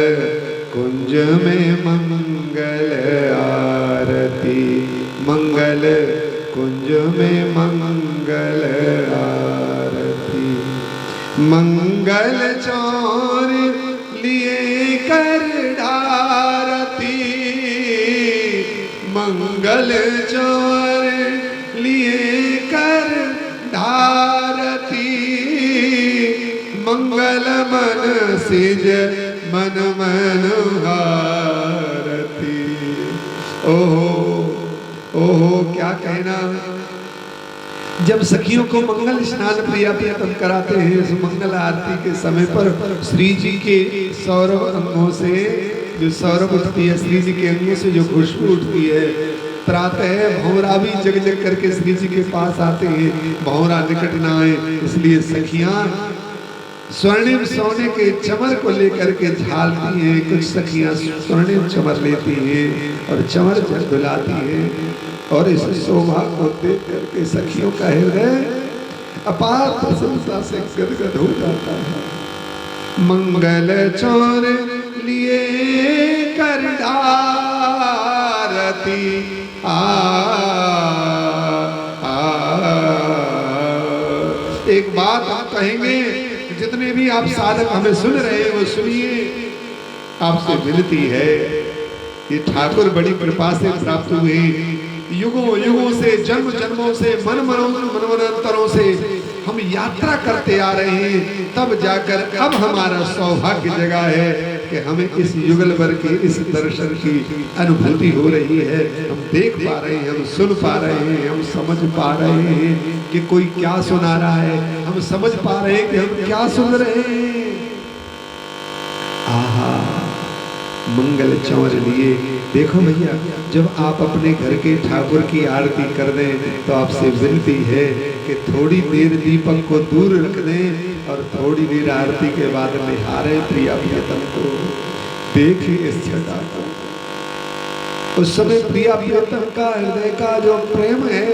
कुंज में मंगल आरती, मंगल कुंज में मंगल आरती, मंगल चौर लिए कर ढारती, मंगल चौर लिए कर ढारती, मंगल मन सिज मन मनहारती। ओहो ओहो, क्या कहना। जब सखियों को मंगल स्नान प्रिया प्रियतम कराते हैं, उस मंगल आरती के समय पर श्री जी के सौरभ अंगों से जो सौरभ उठती है, श्री जी के अंगों से जो खुशबू उठती है, प्रातः भौरा भी जग जग करके श्री जी के पास आते हैं, भौरा निकट ना आए, इसलिए सखियां स्वर्णिम सोने के चमर को लेकर के झालती हैं। कुछ सखियां स्वर्णिम चमर लेती हैं और चमर झुलाती हैं, और इस शोभा को देख करके सखियों का हृदय अपार प्रशंसा से गदगद हो जाता है। मंगल चौर लिए कर आरती, एक बात हम कहेंगे, जितने भी आप साधक हमें सुन रहे हैं वो सुनिए, आपसे विनती है, ये ठाकुर बड़ी कृपा से प्राप्त हुए, युगों युगों से, जन्म जन्मों से, मनमनांतरों से हम यात्रा करते आ रहे हैं, तब जाकर अब हमारा सौभाग्य जगा है कि हमें इस युगल भर की इस दर्शन की अनुभूति हो रही है। हम देख पा रहे हैं, हम सुन पा रहे हैं, हम समझ पा रहे हैं कि कोई क्या सुना रहा है, हम समझ पा रहे हैं कि हम क्या सुन रहे हैं। आहा, मंगल चौर लिए। देखो भैया, जब आप अपने घर के ठाकुर की आरती कर दें तो आपसे विनती है कि थोड़ी देर दीपक को दूर रख दें और थोड़ी देर आरती के बाद निहारें प्रिया प्रियतम को, देखिए इस छटा को। उस समय प्रिया प्रियतम का हृदय का जो प्रेम है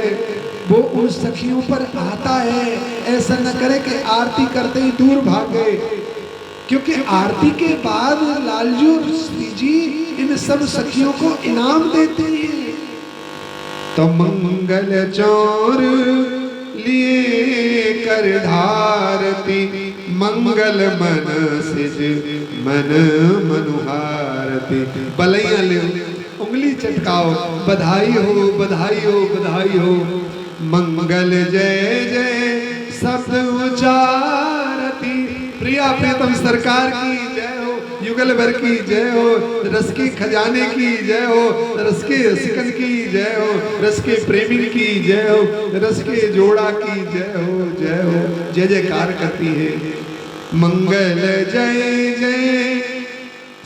वो उन सखियों पर आता है। ऐसा न करे कि आरती करते ही दूर भाग गए, क्योंकि आरती के बाद लालजू श्री जी इन सब सखियों को इनाम देते हैं। तो मंगल चौर लिए कर धारती, मंगल मन सिज मन मनुहारती। बलैया ले उंगली चटकाओ, बधाई हो बधाई हो बधाई हो। मंगल जय जय शब्द उचारती। प्रिया प्रीतम सरकार की जय हो, युगल भर की जय हो, रस के खजाने की जय हो, रस के रसिकन की जय हो, रस के प्रेमी की जय हो, रस के जोड़ा की जय हो जय हो। जय जयकार करती है। मंगल जय जय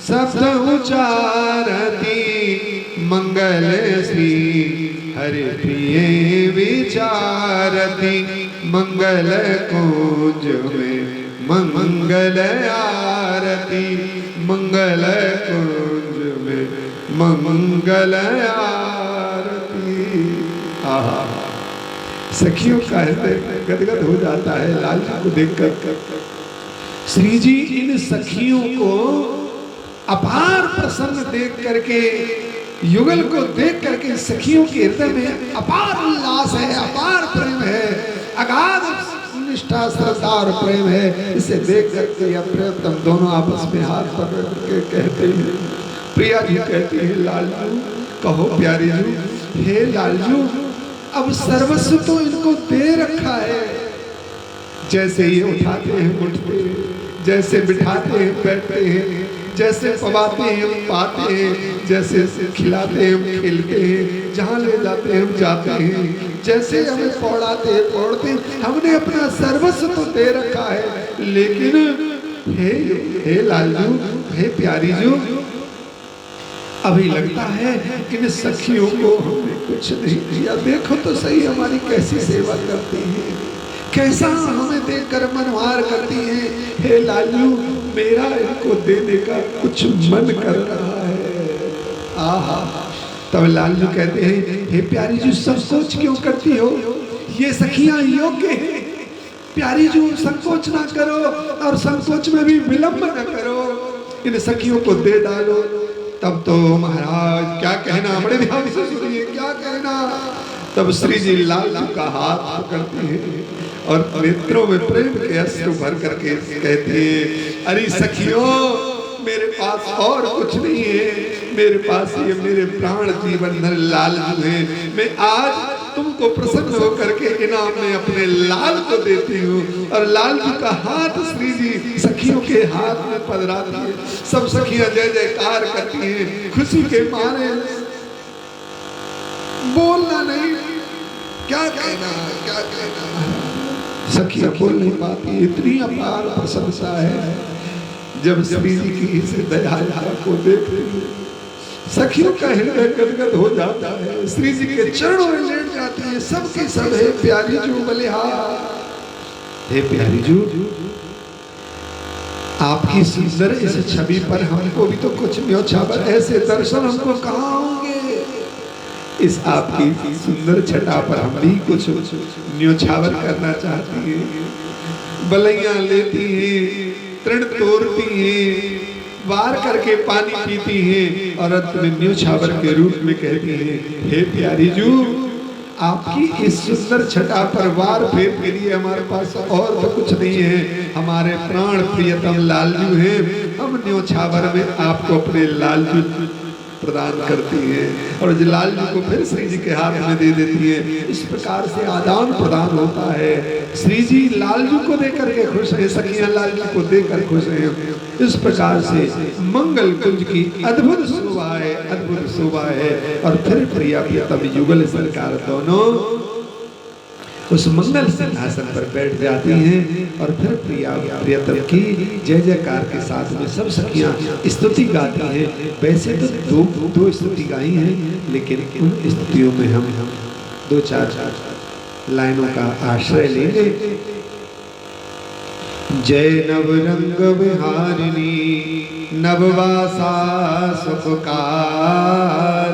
शब्द उचारती। मंगल श्री हरि प्रिय विचारती। मंगल कुंज में मंगल आरती। मंगल कुंज में मंगल आरती। आहा, सखियों का हृदय गदगद हो जाता है लाल जी को देखकर। श्री जी इन सखियों को अपार प्रसन्न देख करके, युगल को देख करके सखियों के हृदय में अपार उल्लास है, अपार प्रेम है, अगाध निष्ठा श्रद्धा और प्रेम है। इसे देख करके या प्रियतम दोनों आपस में हाथ पकड़ के कहते हैं, प्रिया जी कहती है लालजू कहो प्यारी जू, हे लालजू अब सर्वस्व तो इनको दे रखा है। जैसे ये उठाते हैं उठते हैं, जैसे बिठाते हैं बैठते हैं, जैसे पवाते हैं हम पाते हैं, जैसे खिलाते हैं हम खेलते हैं, जहाँ ले जाते हैं हम जाते हैं, जैसे हमें पौड़ाते हैं पौड़ते हैं। हमने अपना सर्वस्व तो दे रखा है, लेकिन हे लालजू, हे प्यारी जू, अभी लगता है इन सखियों को हमने कुछ नहीं दिया। देखो तो सही हमारी कैसी सेवा करती है, कैसा हमें देखकर मनवार करती है। हे लालू मेरा इनको देने का कुछ मन कर रहा है। आहा, तब लालू कहते हैं हे प्यारी जू संकोच क्यों करती हो, ये सखियां योग्य हैं। प्यारी जू संकोच ना करो और संकोच में भी विलंब न करो, इन सखियों को दे डालो। तब तो महाराज क्या कहना, बड़े ध्यान से सुनिए क्या कहना। तब श्री जी लालू का हाथ पकड़ती है और नेत्रों में प्रेम के अश्रु भर करके कहती है, अरे सखियों मेरे पास और कुछ नहीं है, मेरे पास ये मेरे प्राण जीवन धन लालजू है। मैं आज तुमको प्रसन्न होकर के इनाम में अपने लाल को देती हूँ। और लालजू का हाथ श्री जी सखियों के हाथ में पधराती है। सब सखियां जय जयकार करती हैं, खुशी के मारे बोलना नहीं, क्या कहना क्या कहना, सखियां बोल नहीं पाती। इतनी अपार प्रशंसा है जब श्री जी की इस दयालुता को देखते हैं, सखियों का हृदय गदगद हो जाता है, श्री जी के चरणों में लेट जाती है। सबके सब है प्यारी जू बलिहार, हे प्यारी जू आपकी सुंदर इस छवि पर हमको भी तो कुछ न्योछावर ऐसे दर्शन हमको कहाँ होंगे। इस आपकी सुंदर छटा पर हम भी कुछ न्योछावर करना चाहती है। बलैया लेती है, तृण तोड़ती है, वार करके पानी पीती है और अंत में न्योछावर के रूप में कहती है, हे प्यारी जू आपकी इस सुंदर छटा पर वार फेर के लिए हमारे पास और तो कुछ नहीं है। हमारे प्राण प्रियतम लालजू हैं, हम न्योछावर में आपको अपने लालजू प्रदान करती है और लालजू को फिर श्री जी के हाथ में दे देती है। इस प्रकार से आदान प्रदान होता है। श्री जी लालजू को देकर के खुश है, सखियां लालजू को देकर खुश है। इस प्रकार से मंगल कुंज की अद्भुत शोभा है, अद्भुत शोभा है। और फिर प्रिया प्रियतम युगल सरकार दोनों उस मंगल सिंहासन पर बैठ जाती हैं और फिर प्रिया प्रियतम की जय जयकार के साथ में सब सखियां स्तुति गाती हैं। वैसे तो दो स्तुति गाई हैं, लेकिन उन स्तुतियों में हम दो चार लाइनों का आश्रय लेंगे। जय नवरंग विहारिणी नववासा सुखकार,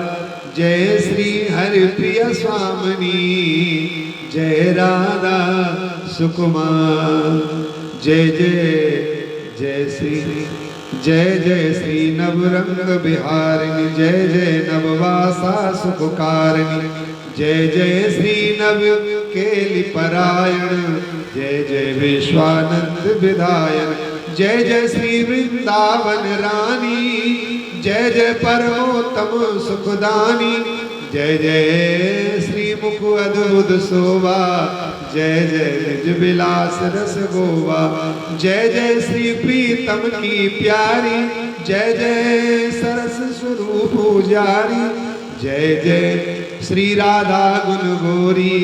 जय श्री हरि प्रिय स्वामिनी, जय राधा सुकुमार, जय जय जय श्री नवरंग बिहारिणी, जय जय नववासा सुखकारिणी, जय जय श्री नव केली परायण, जय जय विश्वानंद विधायक, जय जय श्री वृंदावन रानी, जय जय परमोत्तम सुखदानी, जय जय श्री मुख अद्भुत शोभा, जय जय निज विलास रस गोवा, जय जय श्री प्रीतम की प्यारी, जय जय सरस स्वरूप पुजारी, जय जय श्री राधा गुण गोरी,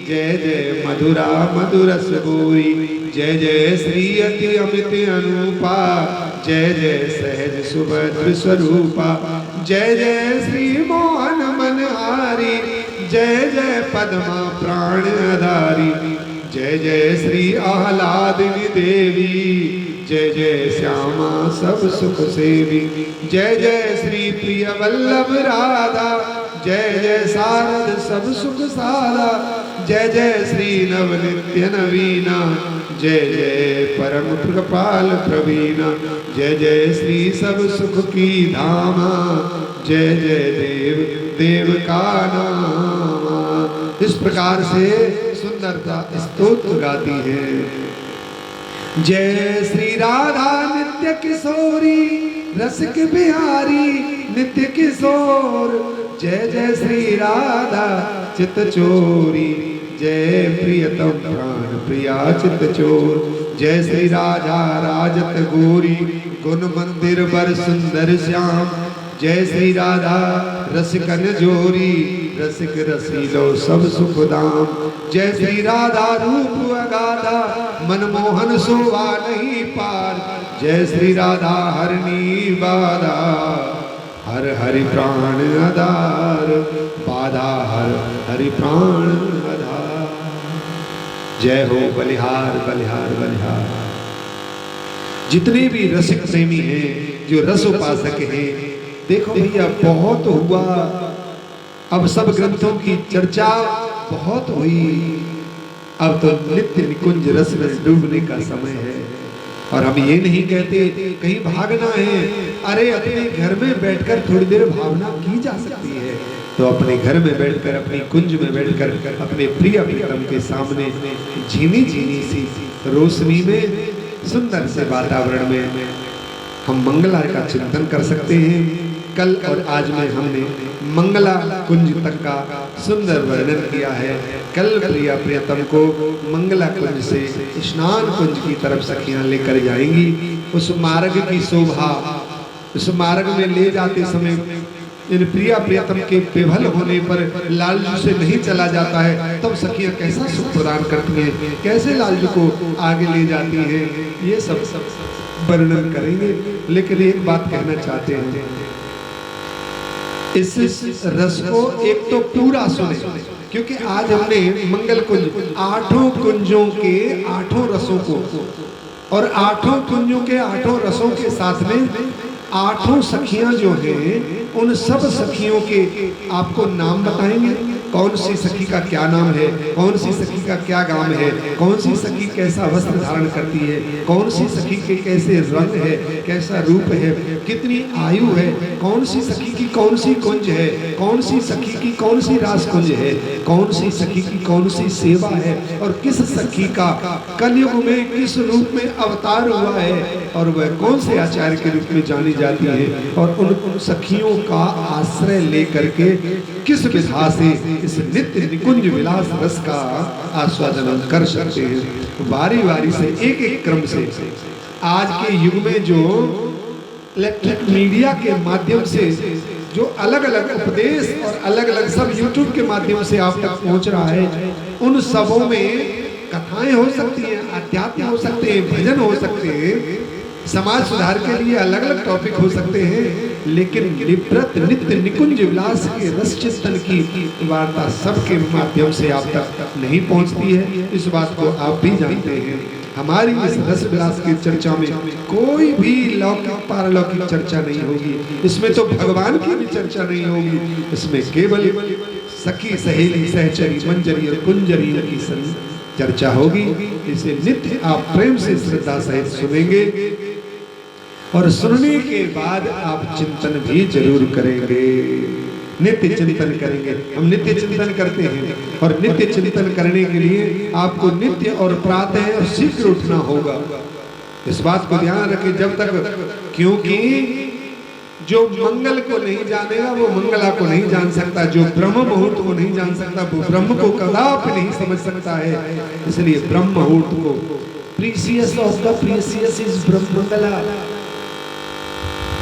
जय जय मधुरा मधुरस गोरी, जय जय श्री अति अमित अनुपा, जय जय सहज सुभद्र स्वरूपा, जय जय श्री मोहन मनहारी, जय जय पद्मा प्राण आधारी, जय जय श्री आह्लादिनी देवी, जय जय श्यामा सब सुख सेवी, जय जय श्री प्रिय वल्लभ राधा, जय जय शारद सब सुख सारा, जय जय श्री नव नित्य नवीना, जय जय परम कृपाल प्रवीणा, जय जय श्री सब सुख की धामा, जय जय देव देव का नामा। इस प्रकार से सुंदरता स्तोत्र गाती है। जय श्री राधा नित्य किशोरी, रसिक बिहारी नित्य किशोर, जय जय श्री राधा चित चोरी, जय प्रियतम प्राण प्रिया चित चोर, जय श्री राजा राजत गोरी, गुण मंदिर बर सुंदर श्याम, जय श्री राधा रसिकन जोरी, रसिक रसीलो सब सुखदाम, जय श्री राधा रूप अगाधा, मनमोहन शोभा नहीं पार, जय श्री राधा हरनी बाधा, हर हरि प्राण आधार, बाधा हर हरि प्राण आधार। जय हो बलिहार बलिहार बलिहार। जितने भी रसिक प्रेमी हैं, जो रस उपासक हैं, देखो भैया बहुत हुआ, अब सब ग्रंथों की चर्चा बहुत हुई, अब तो नित्य निकुंज रस में डूबने का समय है। और हम ये नहीं कहते कहीं भागना है, अरे अपने घर में बैठकर थोड़ी देर भावना की जा सकती है, तो अपने घर में बैठकर, अपनी कुंज में बैठकर, अपने प्रिय प्रीतम के सामने झीनी झीनी सी रोशनी में, सुंदर से वातावरण में हम मंगला का चिंतन कर सकते हैं। कल और आज में हमने मंगला कुंज तक का सुंदर वर्णन किया है। कल प्रिया प्रियतम को मंगला कुंज से स्नान कुंज की तरफ सखियां लेकर जाएंगी। उस मार्ग की शोभा, उस मार्ग में ले जाते समय इन प्रिया प्रियतम के विभल होने पर लालजू से नहीं चला जाता है, तब सखियां कैसा सुख प्रदान करती हैं, कैसे लालजू को आगे ले जाती हैं, ये सब वर्णन करेंगे। लेकिन एक बात कहना चाहते हैं, इस रस को एक तो पूरा सुने, क्योंकि आज हमने मंगल कुंज, 8 कुंजों के 8 रसों को, और 8 कुंजों के 8 रसों के साथ में 8 सखियां जो हैं, उन सब सखियों के आपको नाम बताएंगे। कौन सी सखी का क्या नाम है, कौन सी सखी का क्या गाम है, कौन सी सखी कैसा वस्त्र धारण करती है, कौन सी सखी के कैसे रंग है, कैसा रूप है, कितनी आयु है, कौन सी सखी की कौन सी कुंज है, कौन सी सखी की कौन सी रास कुंज है, कौन सी सखी की कौन सी सेवा है, और किस सखी का कलयुग में किस रूप में अवतार हुआ है, और वह कौन से आचार्य के रूप में जानी जाती है, और उन सखियों का आश्रय लेकर के किस विधा से इस नित्य निकुंज विलास रस का आस्वादन कर सकते हैं। बारी बारी से एक एक क्रम से आज के युग में जो इलेक्ट्रिक मीडिया के माध्यम से जो अलग अलग उपदेश और अलग अलग सब यूट्यूब के माध्यम से आप तक पहुंच रहा है, उन सबों में कथाएं हो सकती हैं, अध्यात्म हो सकते हैं, भजन हो सकते हैं, समाज सुधार के लिए अलग अलग टॉपिक हो सकते हैं, लेकिन निवृत्त नित्य निकुंज विलास के रस चिंतन की वार्ता सबके माध्यम से आप तक नहीं पहुंचती है। इस बात को आप भी जानते हैं। हमारी इस रस विलास की चर्चा में कोई भी लौकिक पारलौकिक चर्चा नहीं होगी, इसमें तो भगवान की भी चर्चा नहीं होगी, इसमें केवल सखी सहेली सहचरी मंजरी और कुंजरी की चर्चा होगी। इसे नित्य आप प्रेम से श्रद्धा सहित सुनेंगे, और सुनने के बाद आप चिंतन भी जरूर करेंगे। नित्य चिंतन करेंगे। हम नित्य चिंतन करते हैं और नित्य चिंतन करने के लिए आपको नित्य और प्रातः और शीघ्र उठना होगा। इस बात को ध्यान रखें जब तक, क्योंकि जो मंगल को नहीं जानेगा वो मंगला को नहीं जान सकता, जो ब्रह्म मुहूर्त को नहीं जान सकता वो ब्रह्म को कदापि नहीं समझ सकता है। इसलिए ब्रह्म मुहूर्त को, precious of the precious is Brahmamangala,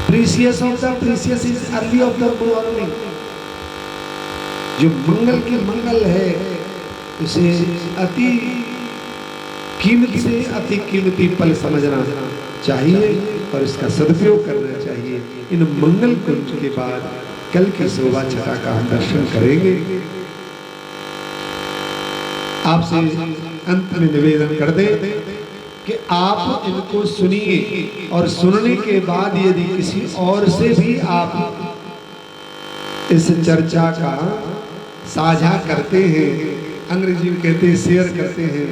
precious of the precious is early of the morning. जो मंगल की मंगल है इसे अति कीमती से अति कीमती पल समझना चाहिए और इसका सदुपयोग करना चाहिए। इन मंगल कुंज के बाद कल की शोभा छटा का हम दर्शन करेंगे। आपसे अंत में निवेदन कर दें कि आप इनको सुनिए और सुनने के बाद यदि किसी और से भी आप इस चर्चा का साझा करते हैं, अंग्रेजी में कहते हैं शेयर करते हैं,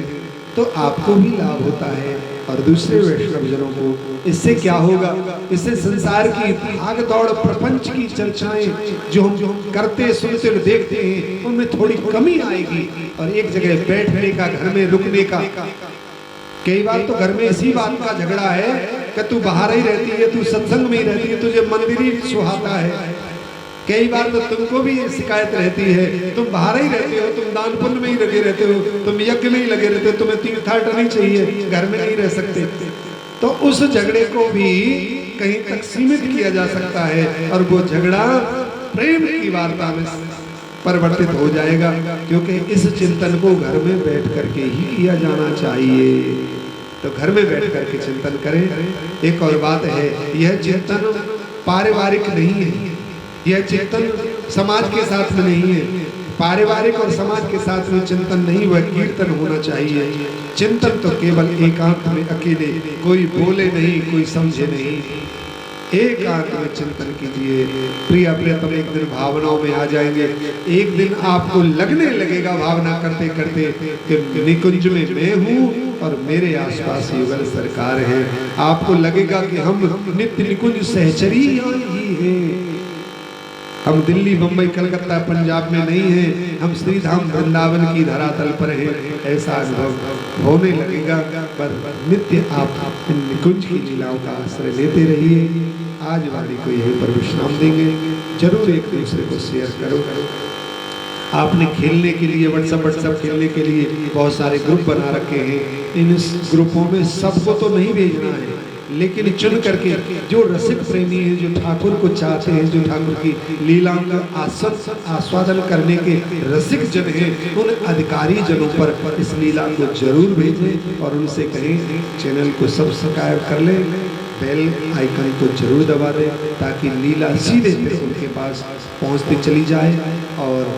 तो आपको भी लाभ होता है और दूसरे वैष्णव जनों को। इससे क्या होगा? इससे संसार की भाग दौड़ प्रपंच की चर्चाएं जो हम करते सुनते और देखते हैं उनमें थोड़ी कमी आएगी और एक जगह बैठने का, घर में रुकने का। कई बार तो घर में इसी बात का झगड़ा है कि तू बाहर ही रहती है, तू सत्संग में ही रहती है, तुझे मंदिर ही सुहाता है। कई बार तो तुमको भी शिकायत रहती है, तुम बाहर ही रहते हो, तुम दान पुण्य में ही लगे रहते हो, तुम यज्ञ में ही लगे रहते हो, तुम्हें तीर्थाटन नहीं चाहिए, घर में नहीं रह सकते। तो उस झगड़े को भी कहीं तक सीमित किया जा सकता है और वो झगड़ा प्रेम की वार्ता में परिवर्तित हो जाएगा, क्योंकि इस चिंतन को घर में बैठ करके ही किया जाना चाहिए। तो घर में बैठ करके चिंतन करें। एक और बात है, यह चिंतन पारिवारिक नहीं है, यह चिंतन समाज के साथ में नहीं है। पारिवारिक और समाज के साथ में चिंतन नहीं, वह कीर्तन होना चाहिए। चिंतन तो केवल एकांत में अकेले, कोई बोले नहीं, कोई समझे नहीं, एकांत में चिंतन कीजिए। प्रिय प्रियतम एक दिन भावनाओं में आ जाएंगे। एक दिन आपको लगने लगेगा भावना करते करते कि निकुंज में मैं हूँ और मेरे आसपास युगल सरकार है। आपको लगेगा कि हम नित्य निकुंज सहचरी ही हैं। हम दिल्ली, मुंबई, कलकत्ता, पंजाब में नहीं हैं, हम श्री धाम वृंदावन की धरातल पर हैं। ऐसा अनुभव होने लगेगा। पर नित्य आप निकुंज की लीलाओं का आश्रय लेते रहिए। आज वाणी को यहीं पर विश्राम देंगे। जरूर एक दूसरे को शेयर करो। आपने खेलने के लिए व्हाट्सएप खेलने के लिए बहुत सारे ग्रुप बना रखे हैं। इन ग्रुपों में सबको तो नहीं भेजना है, लेकिन चुन करके जो रसिक प्रेमी है, जो ठाकुर को चाहते हैं, जो ठाकुर की लीलाओं का आस्वादन करने के रसिक जन हैं, उन अधिकारी जनों पर इस लीला को जरूर भेजें और उनसे कहें चैनल को सब्सक्राइब कर लें, बेल आइकन को जरूर दबा दें, ताकि लीला सीधे उनके पास पहुंचती चली जाए। और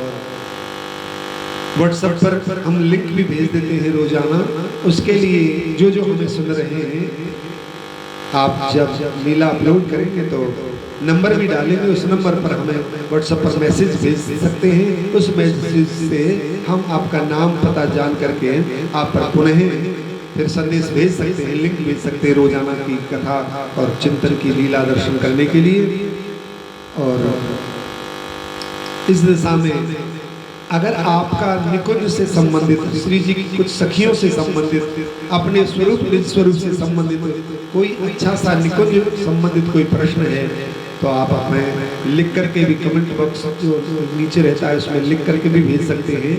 व्हाट्सएप पर हम लिंक भी भेज देते हैं रोजाना। उसके लिए जो हमें सुन रहे हैं, आप जब लीला अपलोड करेंगे तो नंबर भी डालेंगे, उस नंबर पर हमें व्हाट्सएप पर मैसेज भेज सकते हैं। उस मैसेज से हम आपका नाम पता जान करके आप पर पुनः फिर संदेश भेज सकते हैं, लिंक भेज सकते हैं रोजाना की कथा और चिंतन की लीला दर्शन करने के लिए। और इस दिशा में अगर आपका निकुंज से संबंधित, श्री जी की कुछ सखियों से संबंधित, अपने स्वरूप निज स्वरूप से संबंधित कोई अच्छा सा निकुंज संबंधित कोई प्रश्न है, तो आप हमें लिख करके भी कमेंट बॉक्स जो नीचे रहता है उसमें लिख करके भी भेज सकते हैं।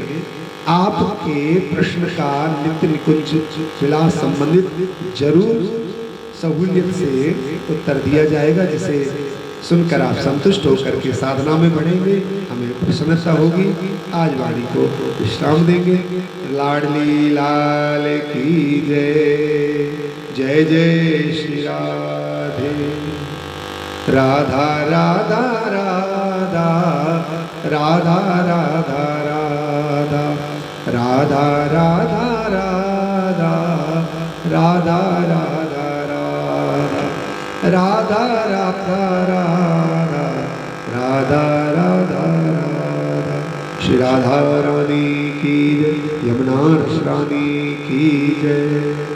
आपके प्रश्न का नित्य निकुंज विलास संबंधित जरूर सहूलियत से उत्तर दिया जाएगा, जिसे सुनकर आप संतुष्ट होकर के साधना में बढ़ेंगे, हमें प्रसन्नता होगी। आज वाणी को विश्राम देंगे। लाडली लाल की जय, जय जय श्री राधे। राधा राधा राधा राधा राधा राधा राधा राधा राधा राधा राधा राधा राधा राधा राधा राधा राधा। श्री राधा रानी की जय, यमुना रानी की जय।